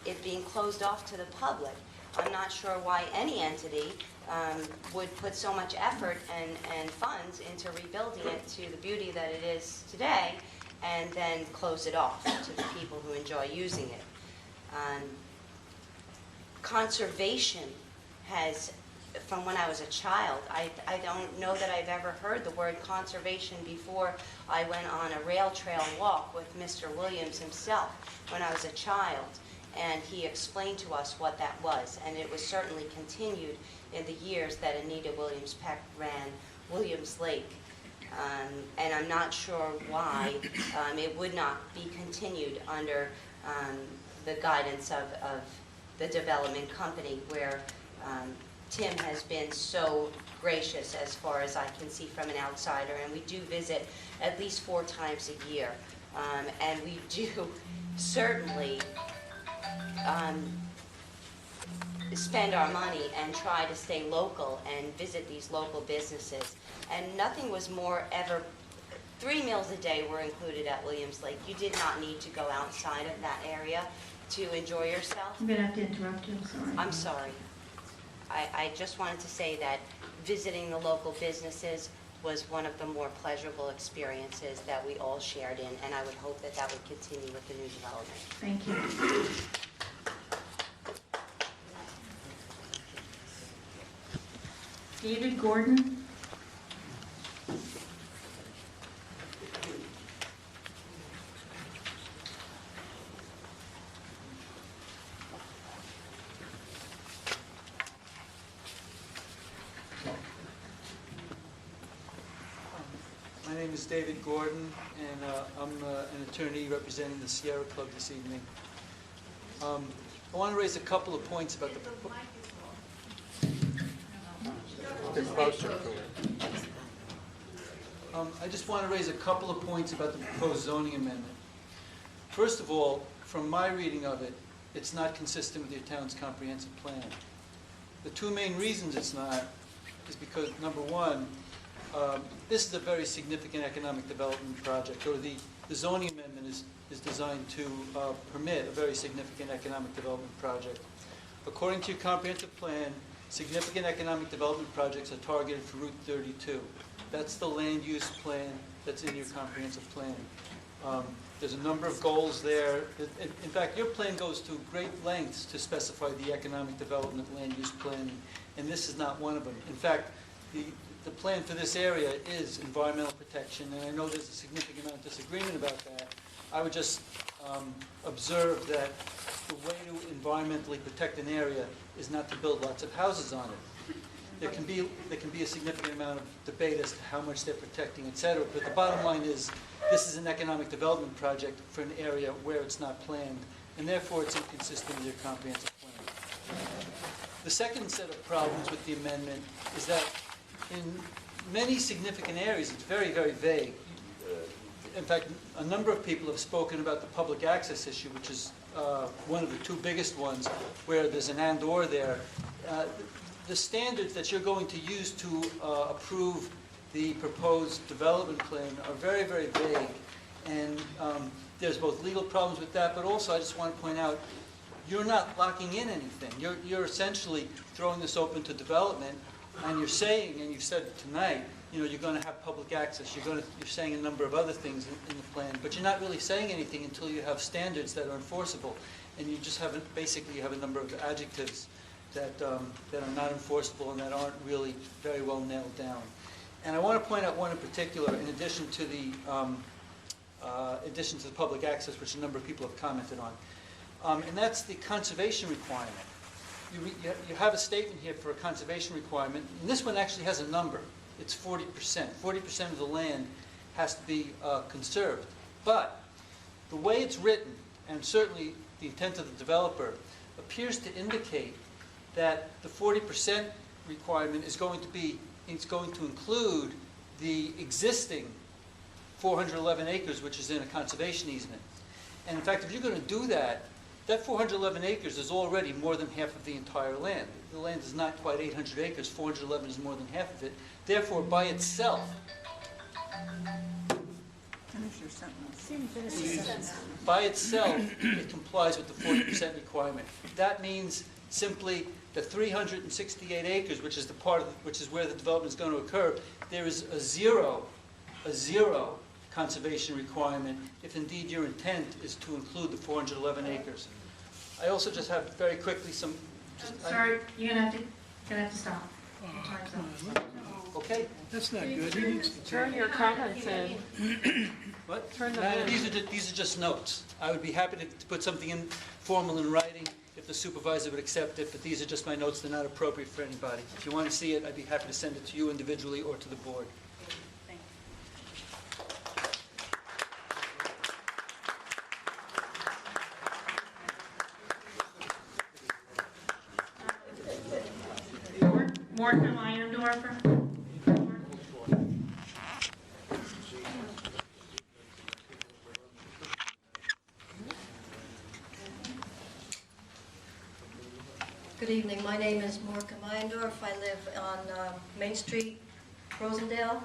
it being closed off to the public. I'm not sure why any entity would put so much effort and funds into rebuilding it to the beauty that it is today, and then close it off to the people who enjoy using it. Conservation has, from when I was a child, I don't know that I've ever heard the word conservation before I went on a rail trail walk with Mr. Williams himself when I was a child. and he explained to us what that was, and it was certainly continued in the years that Anita Williams Peck ran Williams Lake. And I'm not sure why it would not be continued under the guidance of the development company, where Tim has been so gracious as far as I can see from an outsider, and we do visit at least 4 times a year. And we do certainly spend our money and try to stay local and visit these local businesses. And nothing was more ever, 3 meals a day were included at Williams Lake. You did not need to go outside of that area to enjoy yourself. I'm going to have to interrupt you, I'm sorry. I'm sorry. I just wanted to say that visiting the local businesses was one of the more pleasurable experiences that we all shared in, and I would hope that that would continue with the new development. Thank you. David Gordon. My name is David Gordon, and I'm an attorney representing the Sierra Club this evening. I want to raise a couple of points about the I just want to raise a couple of points about the proposed zoning amendment. First of all, from my reading of it, it's not consistent with your town's comprehensive plan. The 2 main reasons it's not is because, number one, this is a very significant economic development project, or the zoning amendment is designed to permit a very significant economic development project. According to your comprehensive plan, significant economic development projects are targeted for Route 32. That's the land use plan that's in your comprehensive plan. There's a number of goals there. In fact, your plan goes to great lengths to specify the economic development land use plan, and this is not one of them. In fact, the plan for this area is environmental protection, and I know there's a significant amount of disagreement about that. I would just observe that the way to environmentally protect an area is not to build lots of houses on it. There can be a significant amount of debate as to how much they're protecting, et cetera, but the bottom line is this is an economic development project for an area where it's not planned, and therefore it's inconsistent with your comprehensive plan. The second set of problems with the amendment is that in many significant areas it's very, very vague. In fact, a number of people have spoken about the public access issue, which is one of the 2 biggest ones, where there's an and/or there. The standards that you're going to use to approve the proposed development plan are very, very vague. And there's both legal problems with that, but also I just want to point out, you're not locking in anything. You're essentially throwing this open to development, and you're saying, and you said tonight, you're going to have public access. You're saying a number of other things in the plan, but you're not really saying anything until you have standards that are enforceable, and you just haven't. Basically, you have a number of adjectives that are not enforceable and that aren't really very well nailed down. And I want to point out one in particular, in addition to the public access, which a number of people have commented on, and that's the conservation requirement. You have a statement here for a conservation requirement, and this one actually has a number. It's 40%. 40% of the land has to be conserved. But the way it's written, and certainly the intent of the developer, appears to indicate that the 40% requirement is going to include the existing 411 acres, which is in a conservation easement. And in fact, if you're going to do that, that 411 acres is already more than half of the entire land. The land is not quite 800 acres. 411 is more than half of it. Therefore, by itself, it complies with the 40% requirement. That means simply the 368 acres, which is where the development is going to occur, there is a zero conservation requirement if indeed your intent is to include the 411 acres. I also just have very quickly some. Sorry, you're gonna have to stop. Time's up. Okay. That's not good. He needs to Turn your comments in. What? Turn them No, in. these are just notes. I would be happy to put something in formal in writing, if the supervisor would accept it, but these are just my notes. They're not appropriate for anybody. If you want to see it, I'd be happy to send it to you individually or to the board. Mourka Meyendorff. Good evening. My name is Mourka Meyendorff. I live on Main Street, Rosendale.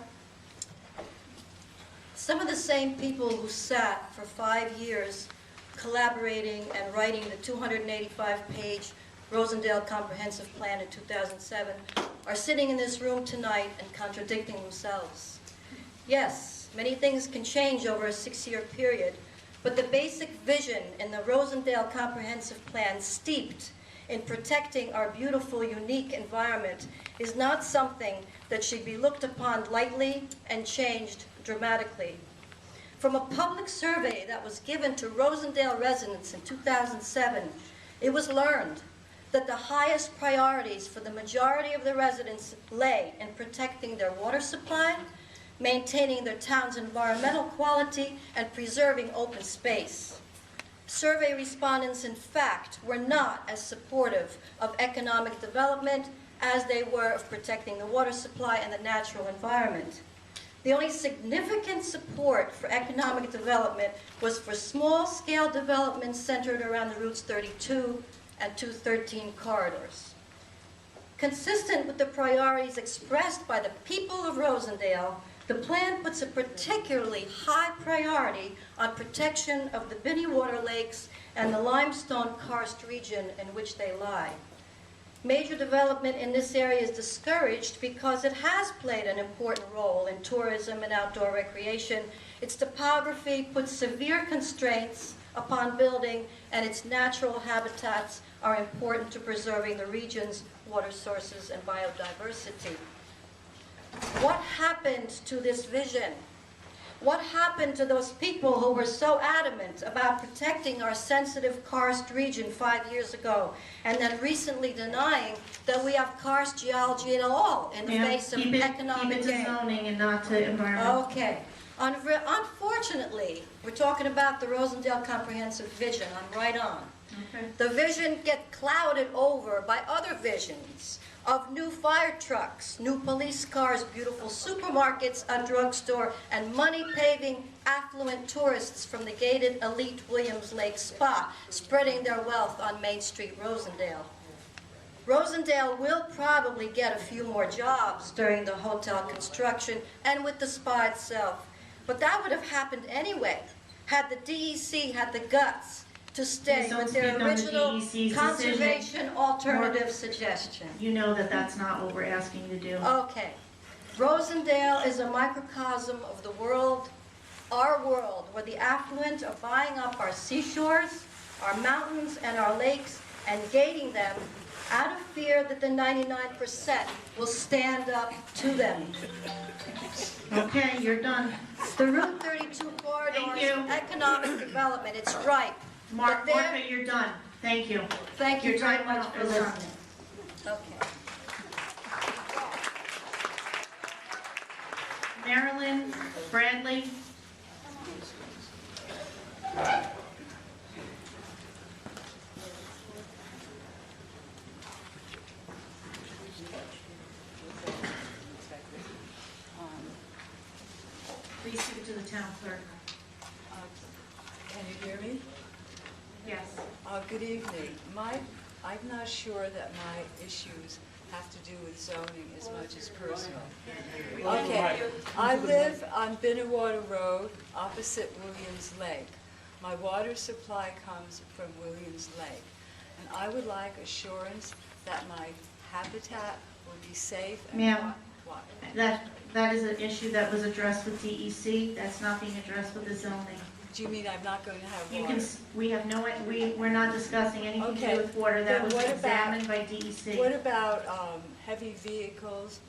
Some of the same people who sat for 5 years collaborating and writing the 285-page Rosendale Comprehensive Plan in 2007 are sitting in this room tonight and contradicting themselves. Yes, many things can change over a 6-year period, but the basic vision in the Rosendale Comprehensive Plan, steeped in protecting our beautiful, unique environment, is not something that should be looked upon lightly and changed dramatically. From a public survey that was given to Rosendale residents in 2007, it was learned that the highest priorities for the majority of the residents lay in protecting their water supply, maintaining their town's environmental quality, and preserving open space. Survey respondents, in fact, were not as supportive of economic development as they were of protecting the water supply and the natural environment. The only significant support for economic development was for small-scale development centered around the Routes 32 and 213 corridors. Consistent with the priorities expressed by the people of Rosendale, the plan puts a particularly high priority on protection of the Binney Water Lakes and the limestone karst region in which they lie. Major development in this area is discouraged because it has played an important role in tourism and outdoor recreation. Its topography puts severe constraints upon building, and its natural habitats are important to preserving the region's water sources and biodiversity. What happened to this vision? What happened to those people who were so adamant about protecting our sensitive karst region 5 years ago, and then recently denying that we have karst geology at all in the face of economic gain? Keep it to zoning and not to environmental. Okay. Unfortunately, we're talking about the Rosendale Comprehensive Vision. I'm right on. Okay. The vision gets clouded over by other visions of new fire trucks, new police cars, beautiful supermarkets, a drugstore, and money-paving affluent tourists from the gated elite Williams Lake Spa spreading their wealth on Main Street, Rosendale. Rosendale will probably get a few more jobs during the hotel construction and with the spa itself. But that would have happened anyway, had the DEC had the guts to stay with their original conservation alternative suggestion. You know that that's not what we're asking you to do. Okay. Rosendale is a microcosm of the world, our world, where the affluent are buying up our seashores, our mountains, and our lakes, and gating them out of fear that the 99% will stand up to them. Okay, you're done. The Route 32 corridor, economic development, it's right. Mourka, you're done. Thank you. Thank you very much for listening. Okay. Marilyn Bradley. Please give it to the town clerk. Can you hear me? Yes. Good evening. I'm not sure that my issues have to do with zoning as much as personal. Okay. I live on Binnewater Road, opposite Williams Lake. My water supply comes from Williams Lake. And I would like assurance that my habitat will be safe and Ma'am, that is an issue that was addressed with DEC. That's not being addressed with the zoning. Do you mean I'm not going to have You water? can, we have no, we're not discussing anything to do with water. That Then was what about- examined by DEC. What about heavy vehicles,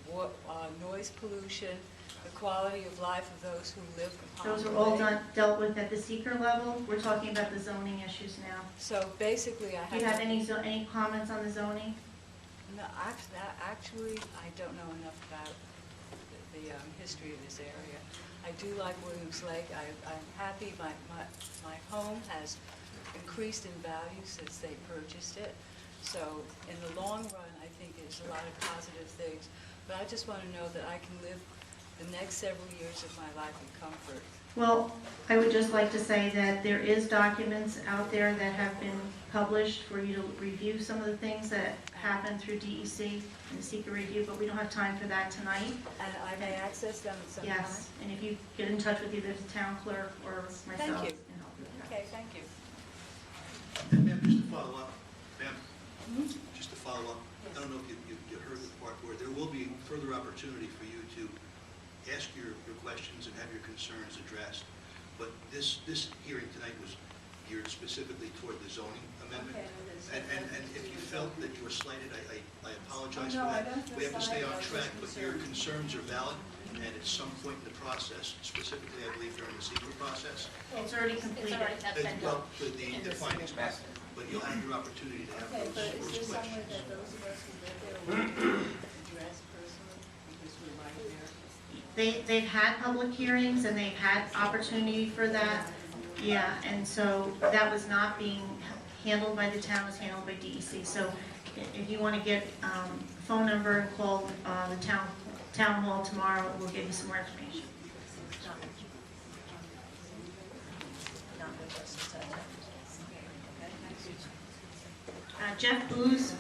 noise pollution, the quality of life of those who live upon Those the are all lake? dealt with at the seeker level. We're talking about the zoning issues now. So basically, I have. Do you have any comments on the zoning? No, actually, I don't know enough about the history of this area. I do like Williams Lake. I'm happy my home has increased in value since they purchased it. So in the long run, I think there's a lot of positive things. But I just want to know that I can live the next several years of my life in comfort. Well, I would just like to say that there is documents out there that have been published for you to review some of the things that happened through DEC and the seeker review, but we don't have time for that tonight. And I may access them at some time? Yes, and if you get in touch with either the town clerk or myself. Thank you. can help you with that. Okay, thank you. And ma'am, just to follow up, ma'am, just to follow up, I don't know if you heard the part where there will be further opportunity for you to ask your questions and have your concerns addressed. But this hearing tonight was geared specifically toward the zoning amendment. Okay. And if you felt that you were slighted, I apologize Oh, no, for I that. don't feel We have to stay slighted. on I was track, just but your concerns are valid, and at some point in the process, specifically, I believe, during the secret process. It's already completed. Well, the findings, but you'll have your opportunity to have Okay, but is those there questions. somewhere that those of us who live there will address personally, because we're right there? They've had public hearings and they've had opportunity for that. Yeah, and so that was not being handled by the town, it was handled by DEC. So if you want to get phone number and call the town hall tomorrow, we'll give you some more information. Jeff Booz.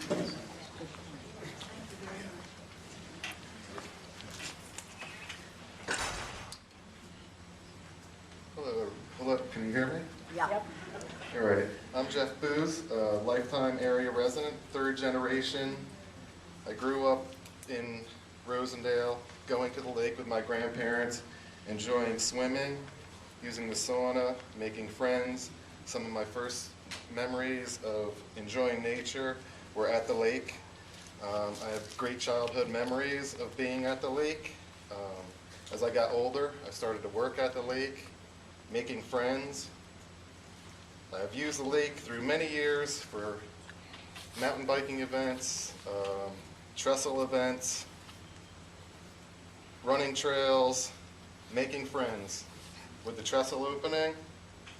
Hello, can you hear me? Yep. All right, I'm Jeff Booz, a lifetime area resident, third generation. I grew up in Rosendale, going to the lake with my grandparents, enjoying swimming, using the sauna, making friends. Some of my first memories of enjoying nature were at the lake. I have great childhood memories of being at the lake. As I got older, I started to work at the lake, making friends. I've used the lake through many years for mountain biking events, trestle events, running trails, making friends. With the trestle opening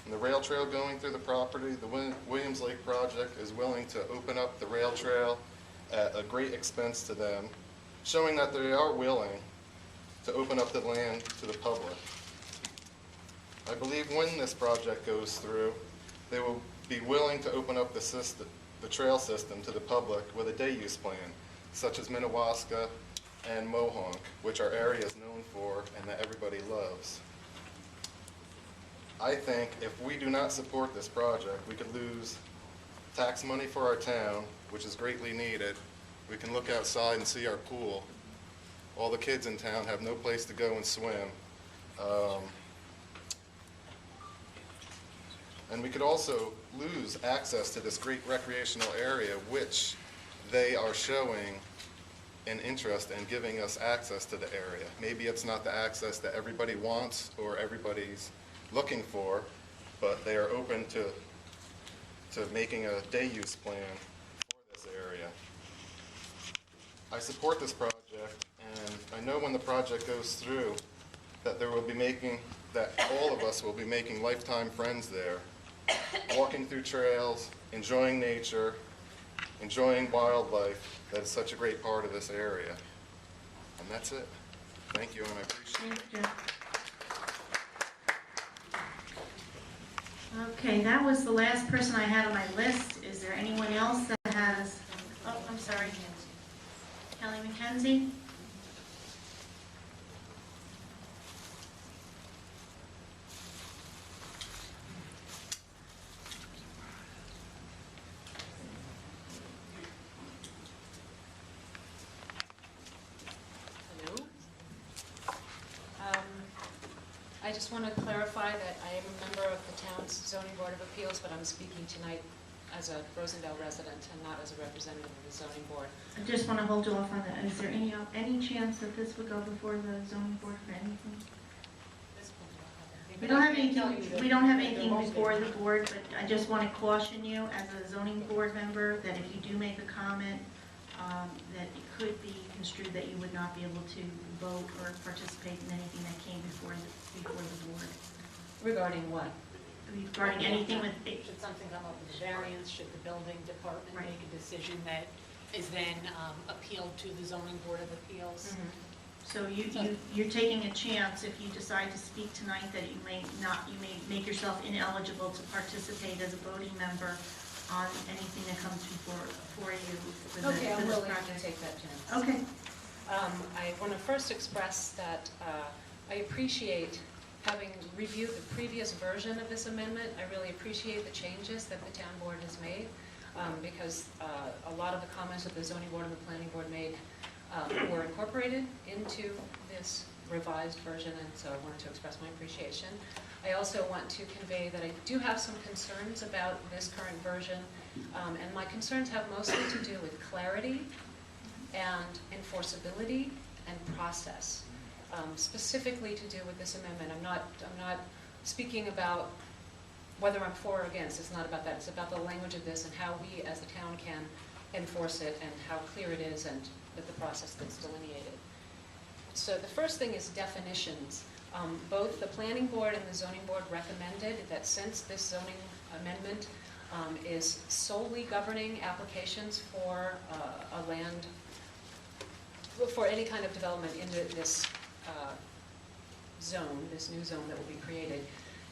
and the rail trail going through the property, the Williams Lake Project is willing to open up the rail trail at a great expense to them, showing that they are willing to open up the land to the public. I believe when this project goes through, they will be willing to open up the trail system to the public with a day use plan, such as Minnewaska and Mohonk, which our area is known for and that everybody loves. I think if we do not support this project, we could lose tax money for our town, which is greatly needed. We can look outside and see our pool. All the kids in town have no place to go and swim. And we could also lose access to this great recreational area, which they are showing an interest in giving us access to the area. Maybe it's not the access that everybody wants or everybody's looking for, but they are open to making a day use plan for this area. I support this project, and I know when the project goes through that that all of us will be making lifetime friends there, walking through trails, enjoying nature, enjoying wildlife. That is such a great part of this area. And that's it. Thank you, and I appreciate it. Okay, that was the last person I had on my list. Is there anyone else that has, oh, I'm sorry, Kelleigh McKenzie? I I just want to clarify that I am a member of the town's zoning board of appeals, but I'm speaking tonight as a Rosendale resident and not as a representative of the zoning board. I just want to hold you off on that. Is there any chance that this would go before the zoning board for anything? We don't have anything. We don't have anything before the board, but I just want to caution you as a zoning board member that if you do make a comment, that it could be construed that you would not be able to vote or participate in anything that came before the board. Regarding what? Regarding anything with... Should something come up with a variance, should the building department make a decision that is then appealed to the zoning board of appeals? So you're taking a chance if you decide to speak tonight that you may make yourself ineligible to participate as a voting member on anything that comes for you. Okay, I'm willing to take that chance. Okay. I want to first express that I appreciate having reviewed the previous version of this amendment. I really appreciate the changes that the town board has made because a lot of the comments that the zoning board and the planning board made were incorporated into this revised version, and so I wanted to express my appreciation. I also want to convey that I do have some concerns about this current version, and my concerns have mostly to do with clarity and enforceability and process. Specifically to do with this amendment. I'm not speaking about whether I'm for or against. It's not about that. It's about the language of this and how we as a town can enforce it and how clear it is and with the process that's delineated. So the first thing is definitions. Both the planning board and the zoning board recommended that since this zoning amendment is solely governing applications for a land, for any kind of development in this zone, this new zone that will be created,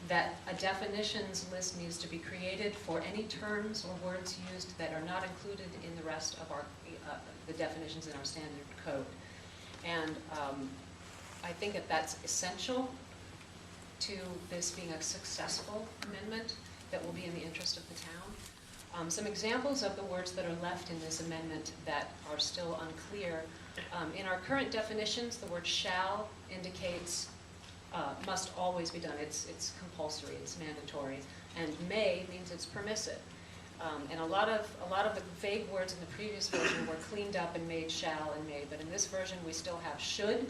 that a definitions list needs to be created for any terms or words used that are not included in the rest of our the definitions in our standard code. And I think that that's essential to this being a successful amendment that will be in the interest of the town. Some examples of the words that are left in this amendment that are still unclear. In our current definitions, the word shall indicates must always be done. It's compulsory, it's mandatory. And may means it's permissive. And a lot of the vague words in the previous version were cleaned up and made shall and may. But in this version, we still have should,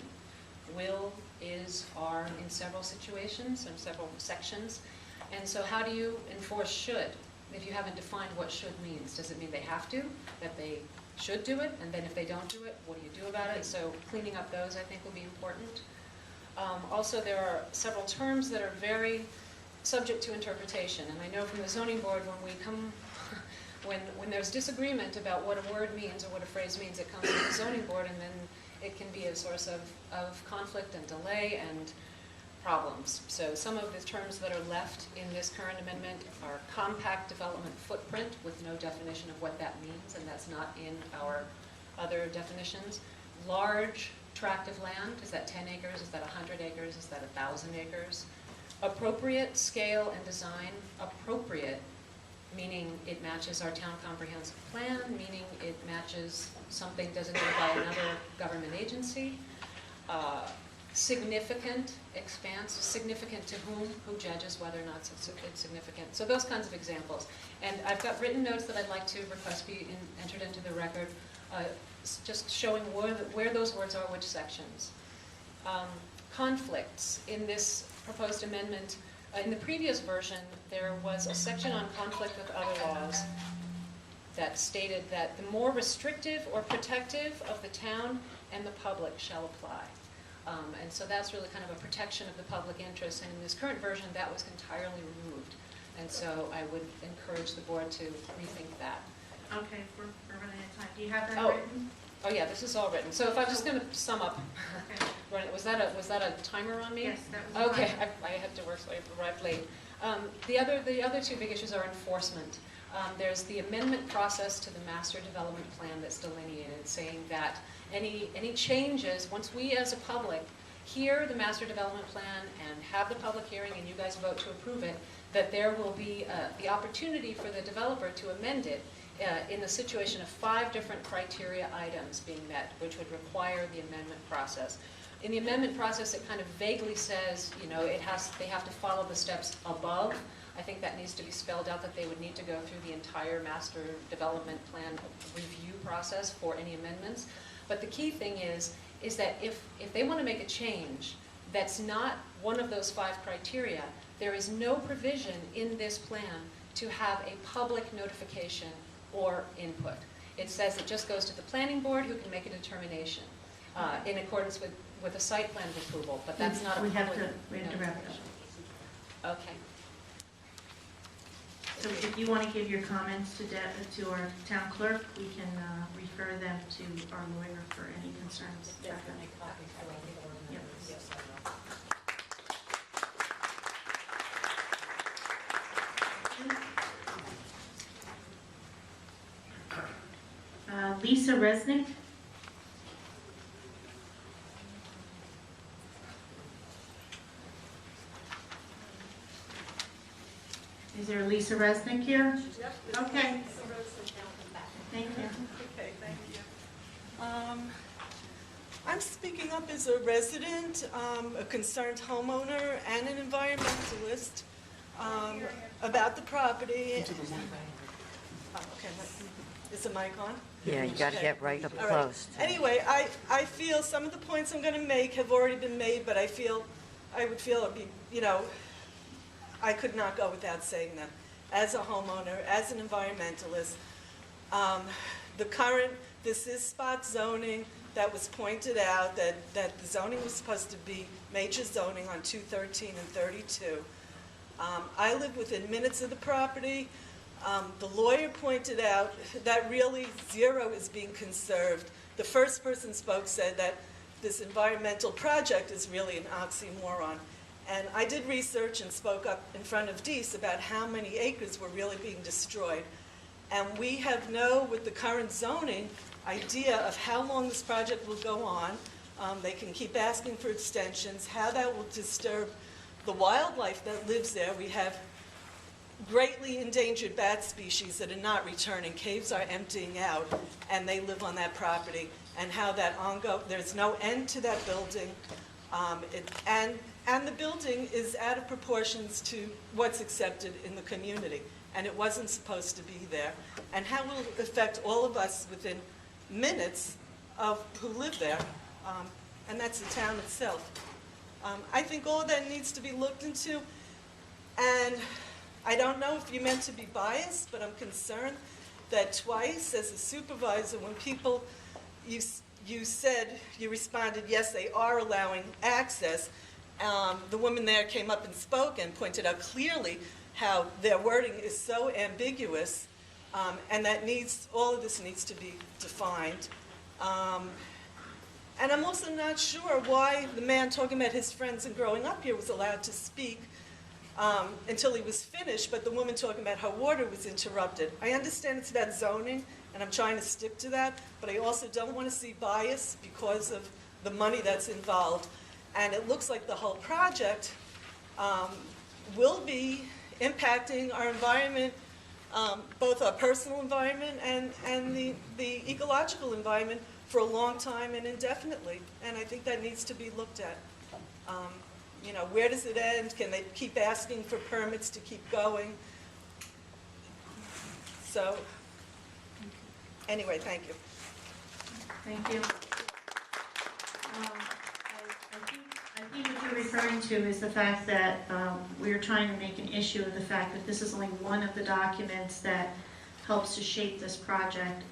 will, is, are in several situations and several sections. And so how do you enforce should if you haven't defined what should means? Does it mean they have to, that they should do it? And then if they don't do it, what do you do about it? So cleaning up those, I think, will be important. Also, there are several terms that are very subject to interpretation. And I know from the zoning board when there's disagreement about what a word means or what a phrase means, it comes to the zoning board, and then it can be a source of conflict and delay and problems. So some of the terms that are left in this current amendment are compact development footprint with no definition of what that means, and that's not in our other definitions. Large tract of land, is that 10 acres, is that 100 acres, is that 1,000 acres? Appropriate scale and design, appropriate, meaning it matches our town comprehensive plan, meaning it matches something designated by another government agency. Significant expanse, significant to whom, who judges whether or not it's significant. So those kinds of examples. And I've got written notes that I'd like to request be entered into the record, just showing where those words are, which sections. Conflicts in this proposed amendment. In the previous version, there was a section on conflict with other laws that stated that the more restrictive or protective of the town and the public shall apply. And so that's really kind of a protection of the public interest. And in this current version, that was entirely removed. And so I would encourage the board to rethink that. Okay, we're running out of time. Do you have that written? Oh yeah, this is all written. So if I'm just going to sum up, okay. Was that a timer on me? Yes, that was. Okay, I had to work, so I arrived late. The other two big issues are enforcement. There's the amendment process to the master development plan that's delineated, saying that any changes, once we as a public hear the master development plan and have the public hearing and you guys vote to approve it, that there will be the opportunity for the developer to amend it in the situation of 5 different criteria items being met, which would require the amendment process. In the amendment process, it kind of vaguely says, you know, they have to follow the steps above. I think that needs to be spelled out, that they would need to go through the entire master development plan review process for any amendments. But the key thing is that if they want to make a change that's not one of those 5 criteria, there is no provision in this plan to have a public notification or input. It says it just goes to the planning board, who can make a determination in accordance with a site plan approval, but that's not a public notification. We have to wrap it up. Okay. So if you want to give your comments to our town clerk, we can refer them to our lawyer for any concerns. Definitely copies for all the board members. Yes, I will. Lisa Resnick. Is there a Lisa Resnick here? Yep. Okay. Lisa Resnick. Thank you. Okay, thank you. I'm speaking up as a resident, a concerned homeowner, and an environmentalist about the property. Oh, okay, is the mic on? Yeah, you got to get right up All close. Anyway, I feel some of the points I'm going to make have already been made, but I would feel it'd be, you know, I could not go without saying them. As a homeowner, as an environmentalist, this is spot zoning that was pointed out, that the zoning was supposed to be major zoning on 213 and 32. I live within minutes of the property. The lawyer pointed out that really 0 is being conserved. The first person spoke said that this environmental project is really an oxymoron. And I did research and spoke up in front of Deese about how many acres were really being destroyed. And we have with the current zoning, idea of how long this project will go on. They can keep asking for extensions, how that will disturb the wildlife that lives there. We have greatly endangered bat species that are not returning. Caves are emptying out, and they live on that property. And how that there's no end to that building. And the building is out of proportions to what's accepted in the community. And it wasn't supposed to be there. And how will it affect all of us within minutes of who live there? And that's the town itself. I think all of that needs to be looked into. And I don't know if you meant to be biased, but I'm concerned that twice as a supervisor, when people, you responded, yes, they are allowing access. The woman there came up and spoke and pointed out clearly how their wording is so ambiguous, and that all of this needs to be defined. And I'm also not sure why the man talking about his friends and growing up here was allowed to speak until he was finished, but the woman talking about her water was interrupted. I understand it's about zoning, and I'm trying to stick to that, but I also don't want to see bias because of the money that's involved. And it looks like the whole project will be impacting our environment, both our personal environment and the ecological environment for a long time and indefinitely. And I think that needs to be looked at. You know, where does it end? Can they keep asking for permits to keep going? So, anyway, thank you. Thank you. I think what you're referring to is the fact that we're trying to make an issue of the fact that this is only one of the documents that helps to shape this project.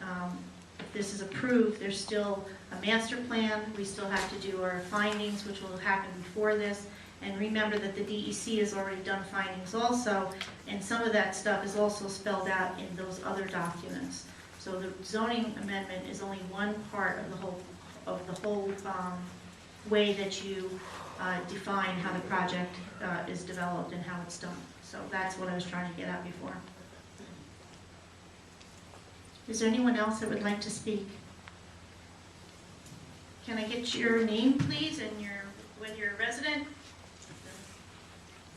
If this is approved, there's still a master plan. We still have to do our findings, which will happen before this. And remember that the DEC has already done findings also, and some of that stuff is also spelled out in those other documents. So the zoning amendment is only one part of the whole way that you define how the project is developed and how it's done. So that's what I was trying to get at before. Is there anyone else that would like to speak? Can I get your name, please, and whether you're a resident?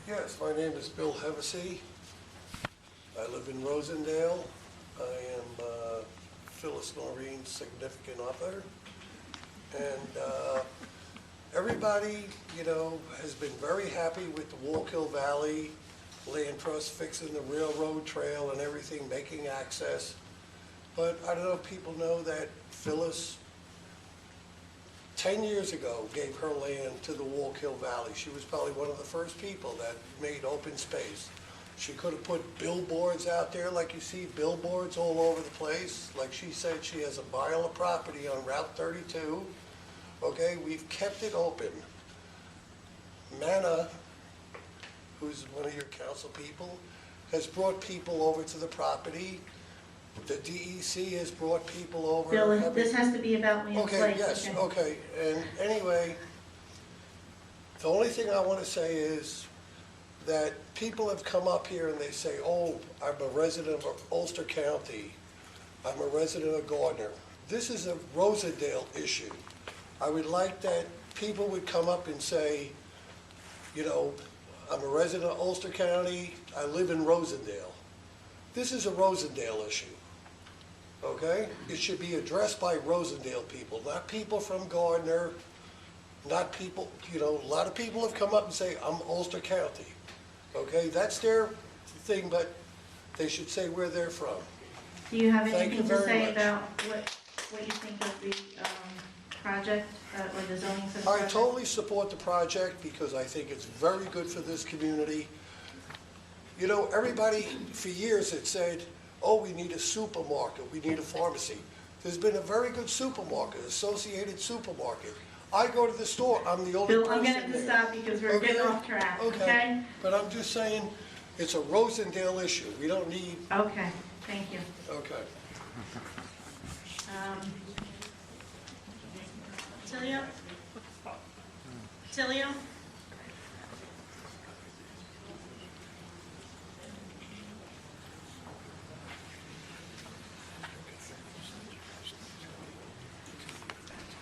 Yes, my name is Bill Hevessy. I live in Rosendale. I am Phyllis Noreen's significant other. And everybody, you know, has been very happy with the Wallkill Valley Land Trust fixing the railroad trail and everything, making access. But I don't know if people know that Phyllis, 10 years ago, gave her land to the Wallkill Valley. She was probably one of the first people that made open space. She could have put billboards out there, like you see billboards all over the place. Like she said, she has a mile of property on Route 32. Okay, we've kept it open. Manna, who's one of your council people, has brought people over to the property. The DEC has brought people over. Bill, this has to be about Williams Okay, Lake. yes, okay. And anyway, the only thing I want to say is that people have come up here and they say, oh, I'm a resident of Ulster County. I'm a resident of Gardner. This is a Rosendale issue. I would like that people would come up and say, you know, I'm a resident of Ulster County. I live in Rosendale. This is a Rosendale issue. Okay? It should be addressed by Rosendale people, not people from Gardner, not people, you know, a lot of people have come up and say, I'm Ulster County. Okay? That's their thing, but they should say where they're from. Do you have Thank anything you to very say much. about what you think of the project or the zoning for the I project? totally support the project because I think it's very good for this community. You know, everybody for years had said, oh, we need a supermarket, we need a pharmacy. There's been a very good supermarket, Associated Supermarket. I go to the store, I'm the only Bill, person I'm going to have to there. stop because we're getting off track, okay? But I'm just saying, it's a Rosendale issue. We don't need... Okay, thank you. Okay. Attilio? Attilio?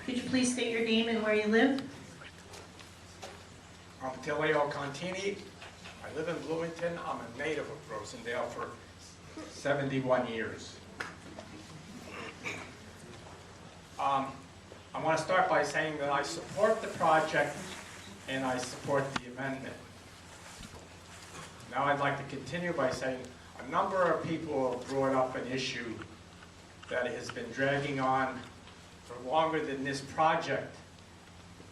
Could you please state your name and where you live? I'm Attilio Contini. I live in Bloomington. I'm a native of Rosendale for 71 years. I want to start by saying that I support the project and I support the amendment. Now I'd like to continue by saying a number of people have brought up an issue that has been dragging on for longer than this project.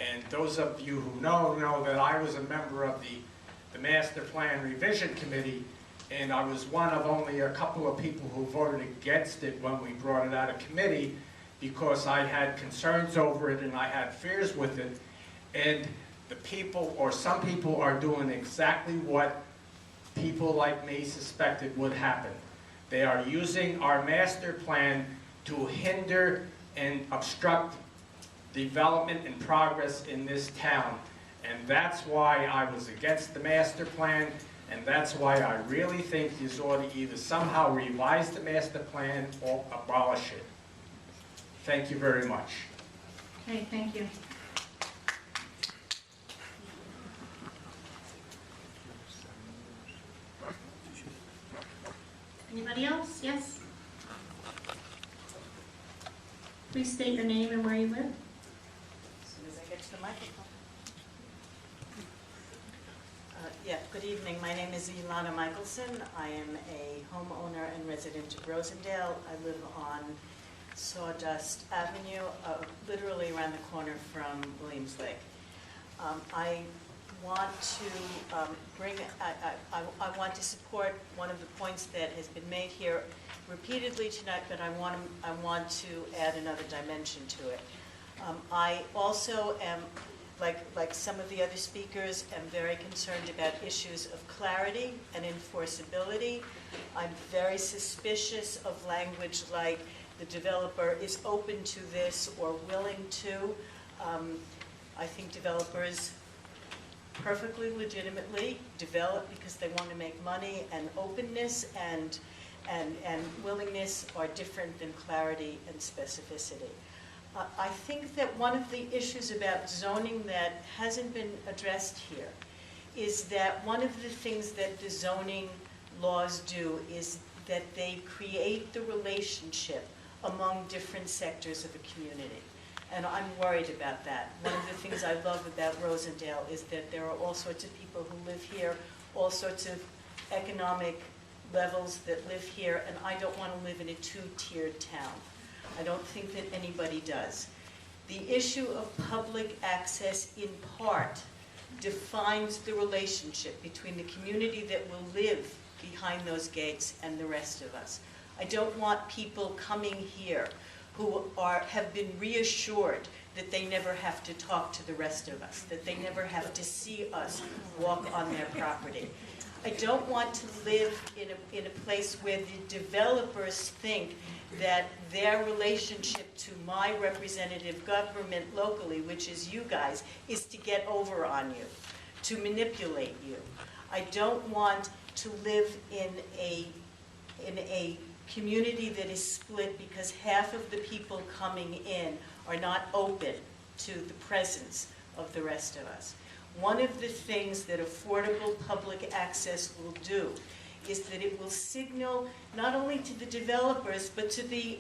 And those of you who know that I was a member of the Master Plan Revision Committee, and I was one of only a couple of people who voted against it when we brought it out of committee because I had concerns over it and I had fears with it. And the people, or some people, are doing exactly what people like me suspected would happen. They are using our master plan to hinder and obstruct development and progress in this town. And that's why I was against the master plan, and that's why I really think you ought to either somehow revise the master plan or abolish it. Thank you very much. Okay, thank you. Anybody else? Yes? Please state your name and where you live. As soon as I get to the microphone. Yeah, good evening. My name is Elana Michelson. I am a homeowner and resident of Rosendale. I live on Sawdust Avenue, literally around the corner from Williams Lake. I want to I want to support one of the points that has been made here repeatedly tonight, but I want to add another dimension to it. I also am, like some of the other speakers, am very concerned about issues of clarity and enforceability. I'm very suspicious of language like the developer is open to this or willing to. I think developers perfectly legitimately develop because they want to make money, and openness and willingness are different than clarity and specificity. I think that one of the issues about zoning that hasn't been addressed here is that one of the things that the zoning laws do is that they create the relationship among different sectors of a community. and I'm worried about that. One of the things I love about Rosendale is that there are all sorts of people who live here, all sorts of economic levels that live here, and I don't want to live in a two-tiered town. I don't think that anybody does. The issue of public access, in part, defines the relationship between the community that will live behind those gates and the rest of us. I don't want people coming here who have been reassured that they never have to talk to the rest of us, that they never have to see us walk on their property. I don't want to live in a place where the developers think that their relationship to my representative government locally, which is you guys, is to get over on you, to manipulate you. I don't want to live in a community that is split because half of the people coming in are not open to the presence of the rest of us. One of the things that affordable public access will do is that it will signal not only to the developers, but to the,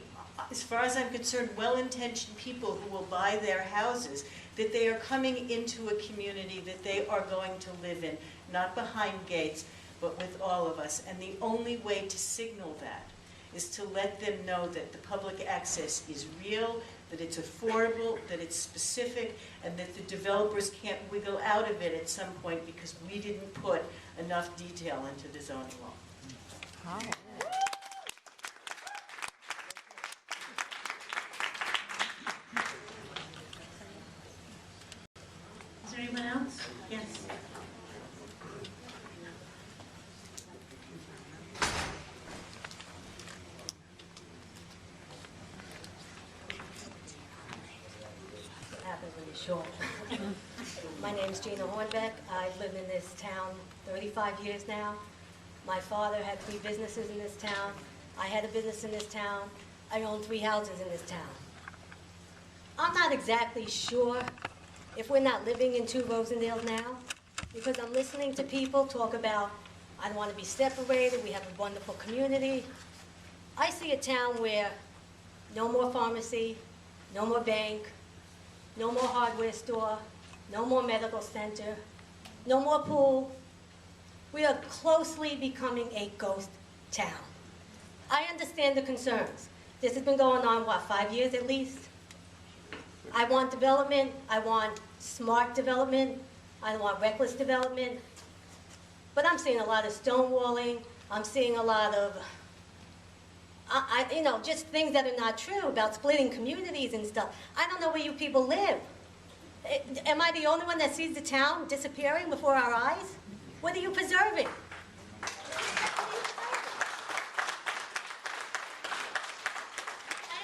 as far as I'm concerned, well-intentioned people who will buy their houses, that they are coming into a community that they are going to live in, not behind gates, but with all of us. And the only way to signal that is to let them know that the public access is real, that it's affordable, that it's specific, and that the developers can't wiggle out of it at some point because we didn't put enough detail into the zoning law. Is there anyone else? Yes. Sure. My name is Gena Hornbeck. I've lived in this town 35 years now. My father had 3 businesses in this town. I had a business in this town. I own 3 houses in this town. I'm not exactly sure if we're not living in 2 Rosendales now, because I'm listening to people talk about, I don't want to be separated, we have a wonderful community. I see a town where no more pharmacy, no more bank, no more hardware store, no more medical center, no more pool. We are closely becoming a ghost town. I understand the concerns. This has been going on, what, 5 years at least? I want development. I want smart development. I don't want reckless development. But I'm seeing a lot of stonewalling. I'm seeing a lot of, just things that are not true about splitting communities and stuff. I don't know where you people live. Am I the only one that sees the town disappearing before our eyes? What are you preserving? I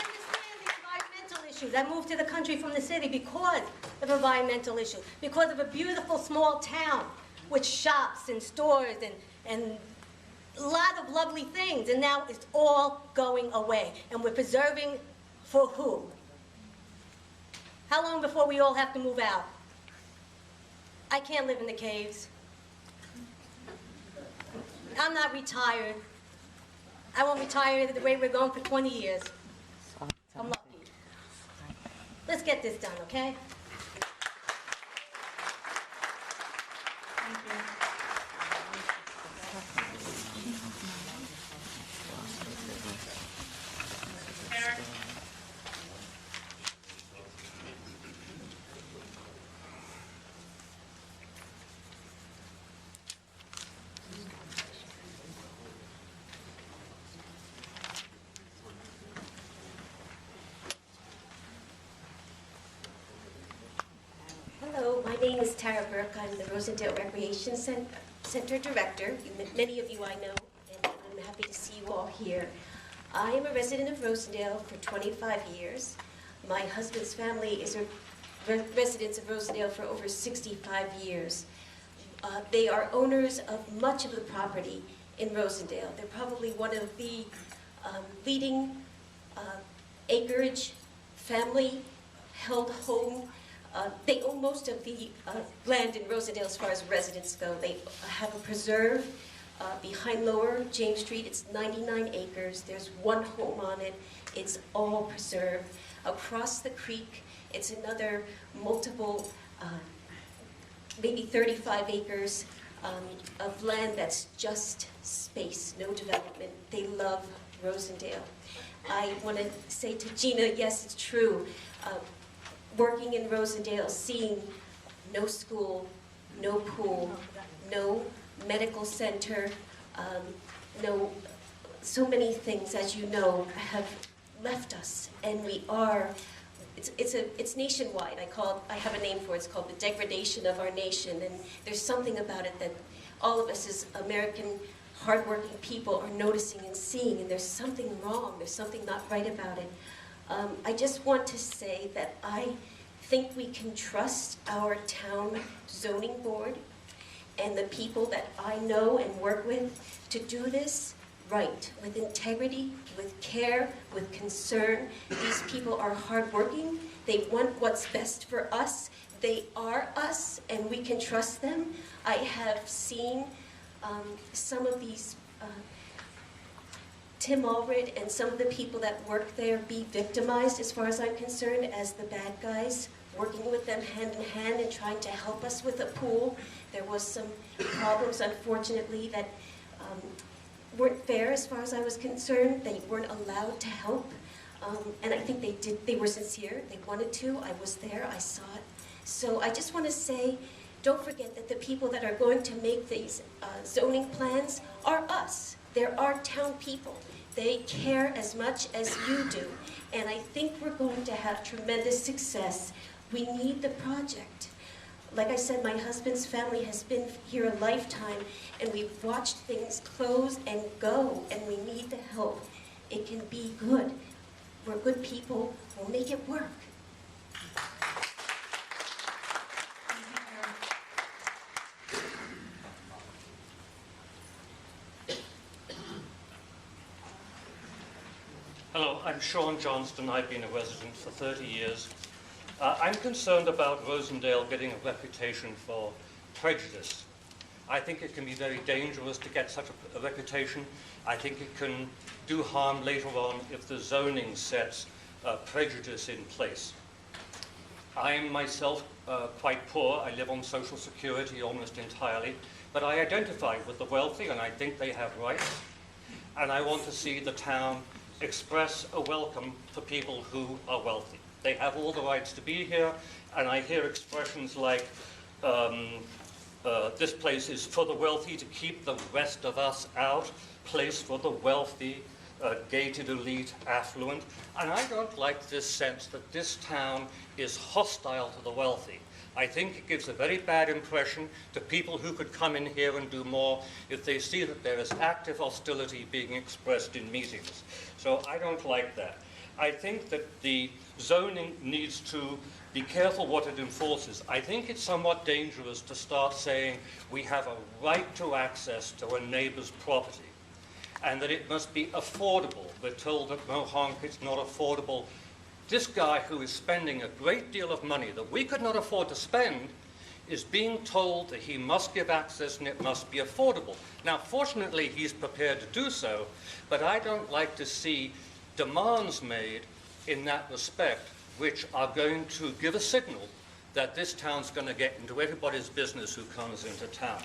understand the environmental issues. I moved to the country from the city because of environmental issues, because of a beautiful small town with shops and stores and a lot of lovely things, and now it's all going away. And we're preserving for who? How long before we all have to move out? I can't live in the caves. I'm not retired. I won't retire the way we're going for 20 years. I'm lucky. Let's get this done, okay? Thank you. Eric? Hello, my name is Tara Burke. I'm the Rosendale Recreation Center Director. Many of you I know, and I'm happy to see you all here. I am a resident of Rosendale for 25 years. My husband's family is residents of Rosendale for over 65 years. They are owners of much of the property in Rosendale. They're probably one of the leading acreage family-held home. They own most of the land in Rosendale as far as residents go. They have a preserve behind Lower James Street. It's 99 acres. There's one home on it. It's all preserved. Across the creek It's another multiple, maybe 35 acres of land that's just space, no development. They love Rosendale. I want to say to Gena, yes, it's true. Working in Rosendale, seeing no school, no pool, no medical center, so many things, as you know, have left us, and we are. It's nationwide. I have a name for it. It's called the degradation of our nation, and there's something about it that all of us as American hardworking people are noticing and seeing, and there's something wrong. There's something not right about it. I just want to say that I think we can trust our town zoning board and the people that I know and work with to do this right, with integrity, with care, with concern. These people are hardworking. They want what's best for us. They are us, and we can trust them. I have seen some of these, Tim Allred and some of the people that work there be victimized, as far as I'm concerned, as the bad guys, working with them hand in hand and trying to help us with a pool. There was some problems, unfortunately, that weren't fair as far as I was concerned. They weren't allowed to help. And I think they were sincere. They wanted to. I was there. I saw it. So I just want to say, don't forget that the people that are going to make these zoning plans are us. They're our town people. They care as much as you do. And I think we're going to have tremendous success. We need the project. Like I said, my husband's family has been here a lifetime, and we've watched things close and go, and we need the help. It can be good. We're good people. We'll make it work. Hello, I'm Shawn Johnston. I've been a resident for 30 years. I'm concerned about Rosendale getting a reputation for prejudice. I think it can be very dangerous to get such a reputation. I think it can do harm later on if the zoning sets prejudice in place. I am myself quite poor. I live on Social Security almost entirely, but I identify with the wealthy, and I think they have rights. And I want to see the town express a welcome for people who are wealthy. They have all the rights to be here, and I hear expressions like, this place is for the wealthy to keep the rest of us out, place for the wealthy, gated elite, affluent. And I don't like this sense that this town is hostile to the wealthy. I think it gives a very bad impression to people who could come in here and do more if they see that there is active hostility being expressed in meetings. So I don't like that. I think that the zoning needs to be careful what it enforces. I think it's somewhat dangerous to start saying we have a right to access to a neighbor's property and that it must be affordable. We're told that Mohonk is not affordable. This guy who is spending a great deal of money that we could not afford to spend is being told that he must give access and it must be affordable. Now, fortunately, he's prepared to do so, but I don't like to see demands made in that respect which are going to give a signal that this town's going to get into everybody's business who comes into town.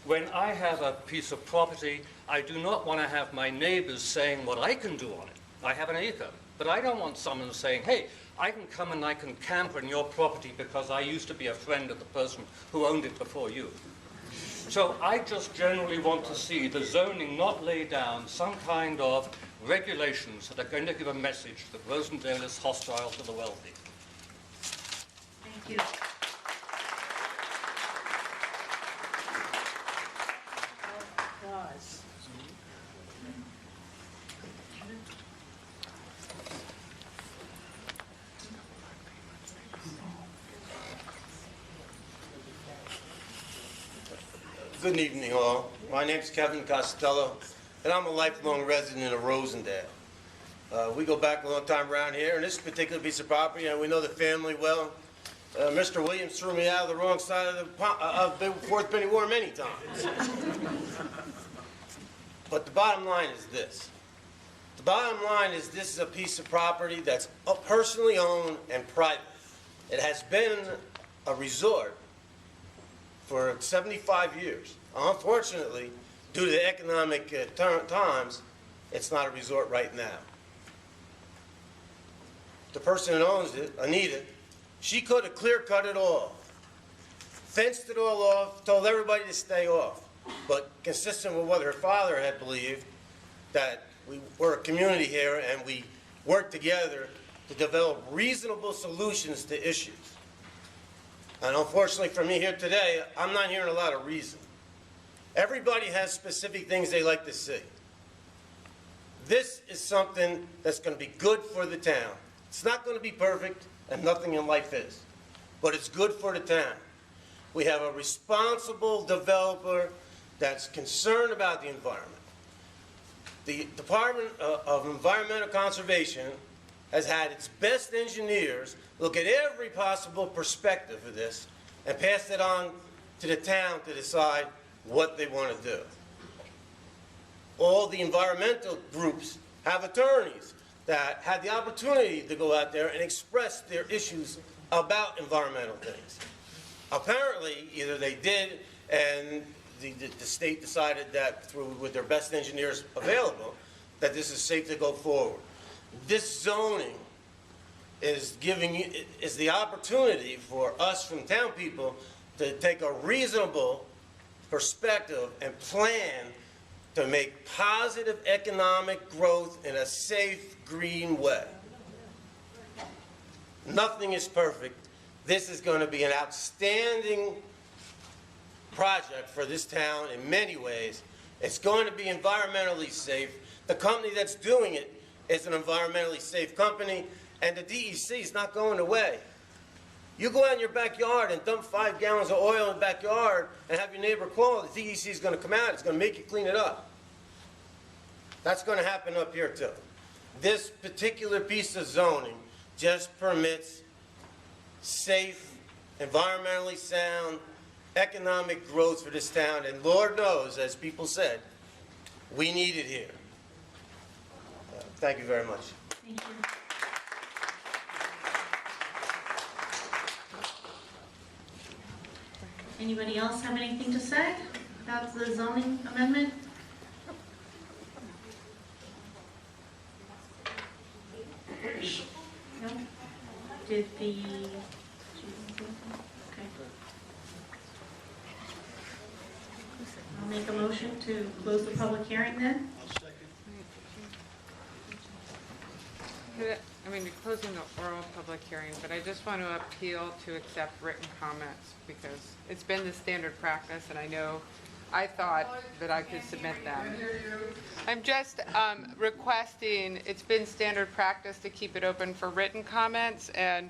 When I have a piece of property, I do not want to have my neighbors saying what I can do on it. I have an acre, but I don't want someone saying, hey, I can come and I can camp on your property because I used to be a friend of the person who owned it before you. So I just generally want to see the zoning not lay down some kind of regulations that are going to give a message that Rosendale is hostile to the wealthy. Thank you. Good evening, all. My name is Kevin Costello, and I'm a lifelong resident of Rosendale. We go back a long time around here, and this particular piece of property, and we know the family well. Mr. Williams threw me out of the wrong side of the Fourth Penny War many times. But the bottom line is this. The bottom line is this is a piece of property that's personally owned and private. It has been a resort for 75 years. Unfortunately, due to the economic times, it's not a resort right now. The person that owns it, Anita, she could have clear-cut it all, fenced it all off, told everybody to stay off. But consistent with what her father had believed, that we're a community here and we work together to develop reasonable solutions to issues. And unfortunately for me here today, I'm not hearing a lot of reason. Everybody has specific things they like to see. This is something that's going to be good for the town. It's not going to be perfect, and nothing in life is. But it's good for the town. We have a responsible developer that's concerned about the environment. The Department of Environmental Conservation has had its best engineers look at every possible perspective of this and pass it on to the town to decide what they want to do. All the environmental groups have attorneys that had the opportunity to go out there and express their issues about environmental things. Apparently, either they did and the state decided that with their best engineers available, that this is safe to go forward. This zoning is the opportunity for us from town people to take a reasonable perspective and plan to make positive economic growth in a safe, green way. Nothing is perfect. This is going to be an outstanding project for this town in many ways. It's going to be environmentally safe. The company that's doing it is an environmentally safe company, and the DEC is not going away. You go out in your backyard and dump 5 gallons of oil in the backyard and have your neighbor call, the DEC is going to come out, it's going to make you clean it up. That's going to happen up here too. This particular piece of zoning just permits safe, environmentally sound, economic growth for this town, and Lord knows, as people said, we need it here. Thank you very much. Thank you. Anybody else have anything to say about the zoning amendment? No? Did the... Okay. I'll make a motion to close the public hearing then. I mean, we're closing the oral public hearing, but I just want to appeal to accept written comments because it's been the standard practice, and I thought that I could submit them. I'm just requesting, it's been standard practice to keep it open for written comments, and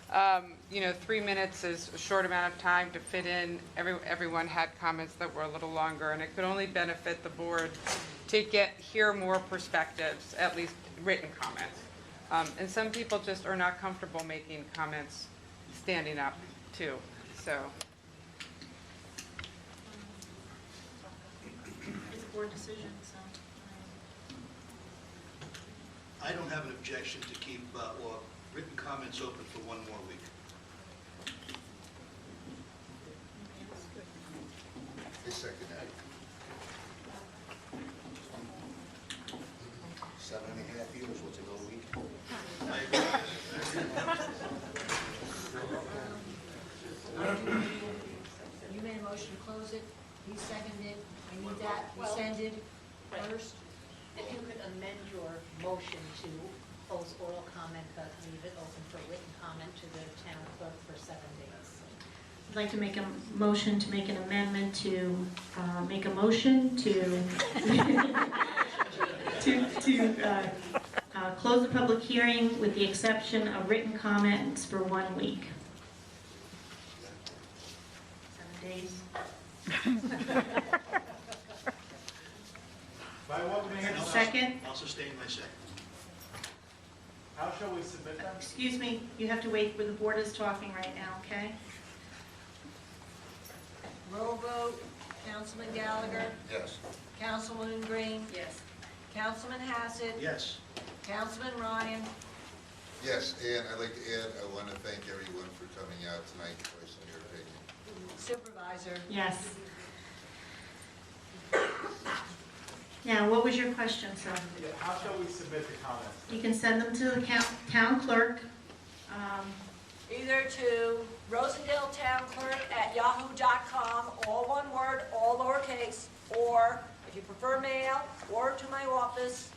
3 minutes is a short amount of time to fit in. Everyone had comments that were a little longer, and it could only benefit the board to hear more perspectives, at least written comments. And some people just are not comfortable making comments standing up, too. So. It's a board decision, so. I don't have an objection to keep written comments open for 1 more week. I second that. 7.5 years, what's another week? You made a motion to close it, he seconded, I need that rescinded first. If you could amend your motion to close oral comment, but leave it open for written comment to the town clerk for 7 days. I'd like to make a motion to make an amendment to make a motion to close the public hearing with the exception of written comments for 1 week. 7 days. Second? I'll sustain my second. How shall we submit them? Excuse me, you have to wait where the board is talking right now, okay? Roll vote, Councilman Gallagher, Yes. Councilwoman Green. Yes. Councilman Hassett. Yes. Councilman Ryan. Yes, and I'd like to add, I want to thank everyone for coming out tonight, voicing your opinion. Supervisor. Yes. Now, what was your question, sir? How shall we submit the comments? You can send them to the town clerk. Either to rosendaletown.clerk@yahoo.com, all one word, all lowercase, or if you prefer mail, or to my office.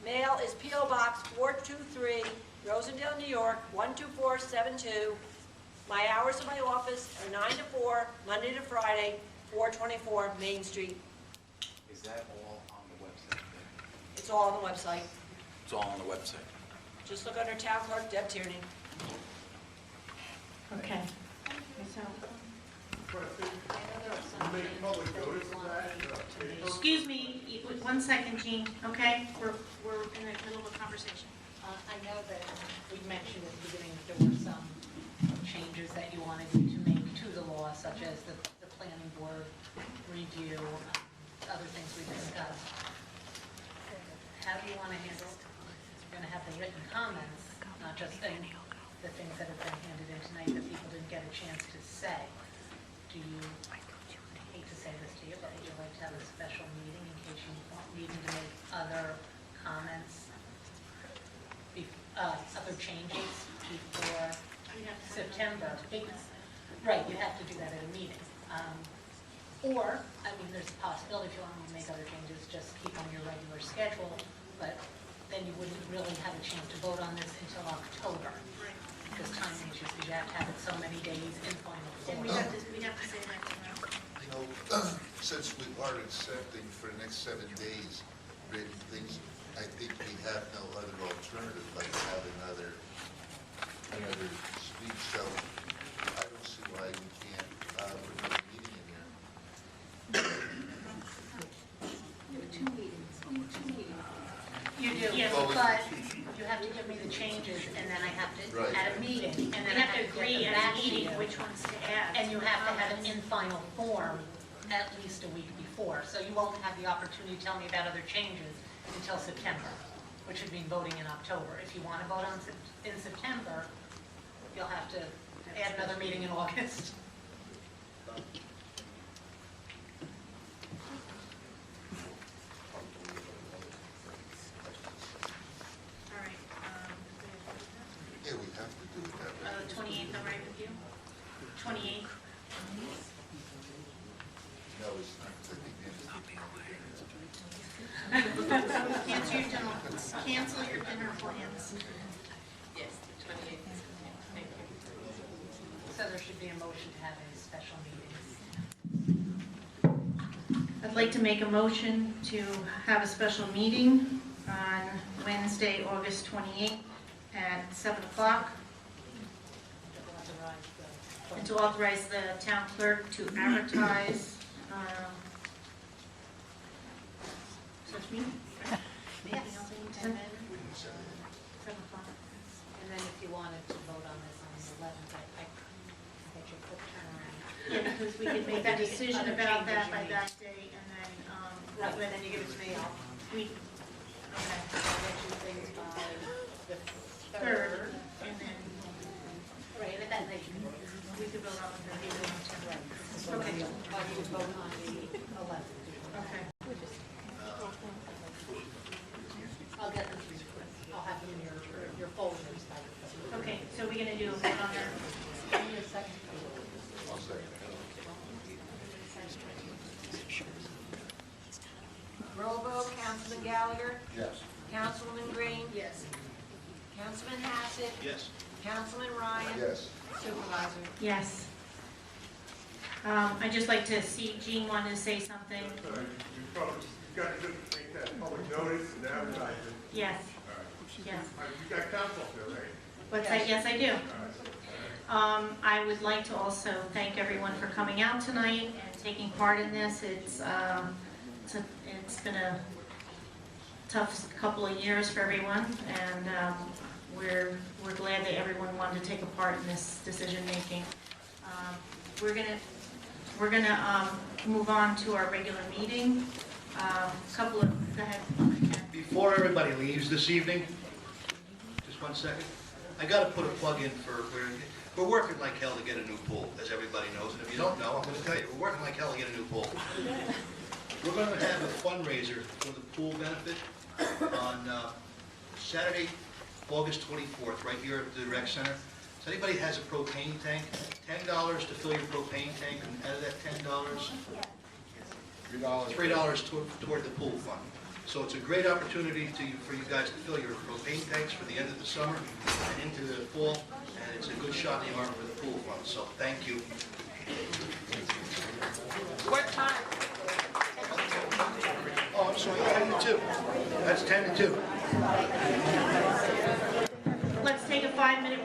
Mail is P.O. Box 423, Rosendale, New York, 12472. My hours of my office are 9 to 4, Monday to Friday, 424 Main Street. Is that all on the website? It's all on the website. It's all on the website. Just look under Town Clerk Deb Tierney. Okay. Excuse me, one second, Jean, okay? We're in the middle of a conversation. I know that we mentioned at the beginning that there were some changes that you wanted to make to the law, such as the planning board review, other things we discussed. How do you want to handle it? You're going to have the written comments, not just the things that have been handed in tonight that people didn't get a chance to say. Do you, I hate to say this to you, but would you like to have a special meeting in case you want needing to make other comments, other changes before September? Right, you have to do that at a meeting. Or, I mean, there's a possibility if you want to make other changes, just keep on your regular schedule, but then you wouldn't really have a chance to vote on this until October. Because time issues, because you have to have it so many days in final form. We have to say that tomorrow. You know, since we are accepting for the next 7 days written things, I think we have no other alternative like to have another speech. So I don't see why we can't put another meeting in here. There were 2 meetings. 2 meetings. You do, Yes, well, but you have to give me the changes, and then I have to, Right. at a meeting, and then We I have to get agree them at back a to meeting you. which ones to add. And you have to have it in final form at least a week before. So you won't have the opportunity to tell me about other changes until September, which would mean voting in October. If you want to vote in September, you'll have to add another meeting in August. All right. Yeah, we have to do it that way. 28th, all right with you? 28th? No, it's not, because I think we have to Cancel your dinner plans. Yes, the 28th. Thank you. So there should be a motion to have a special meeting. I'd like to make a motion to have a special meeting on Wednesday, August 28th at 7 o'clock. And to authorize the town clerk to advertise, such meeting? Anything else I need to say? 7 o'clock. And then if you wanted to vote on this on the 11th, I bet you could turn around. Yeah, because we could make a decision Other about changes that you by need. that day, and then, Right, and then you give it to me, I'll we, okay. get you things by the 3rd, and then Right, and then they can, we could vote on the 3rd. okay, or you would vote on the 11th. Okay. I'll get them to you. I'll have them in your folders. Okay, so we're gonna do a vote on that. Give me a second. I'll second. Roll vote, Councilman Gallagher. Yes. Councilwoman Green. Yes. Councilman Hassett. Yes. Councilman Ryan. Yes. Supervisor. Yes. I'd just like to see, Jean wanted to say something. You got to make that public notice and advertise it. Yes. Yes. You got counsel there, right? What's that? Yes, I do. I would like to also thank everyone for coming out tonight and taking part in this. It's been a tough couple of years for everyone, and we're glad that everyone wanted to take a part in this decision making. We're gonna move on to our regular meeting. Go ahead. Before everybody leaves this evening, just 1 second, I got to put a plug in for, we're working like hell to get a new pool, as everybody knows, and if you don't know, I'm going to tell you, we're working like hell to get a new pool. We're going to have a fundraiser for the pool benefit on Saturday, August 24th, right here at the rec center. So anybody has a propane tank, $10 to fill your propane tank, and out of that $10, $3 toward the pool fund. So it's a great opportunity for you guys to fill your propane tanks for the end of the summer and into the fall, and it's a good shot in the arm for the pool fund. So thank you. What time? Oh, I'm sorry, 10 to 2. That's 10 to 2. Let's take a 5-minute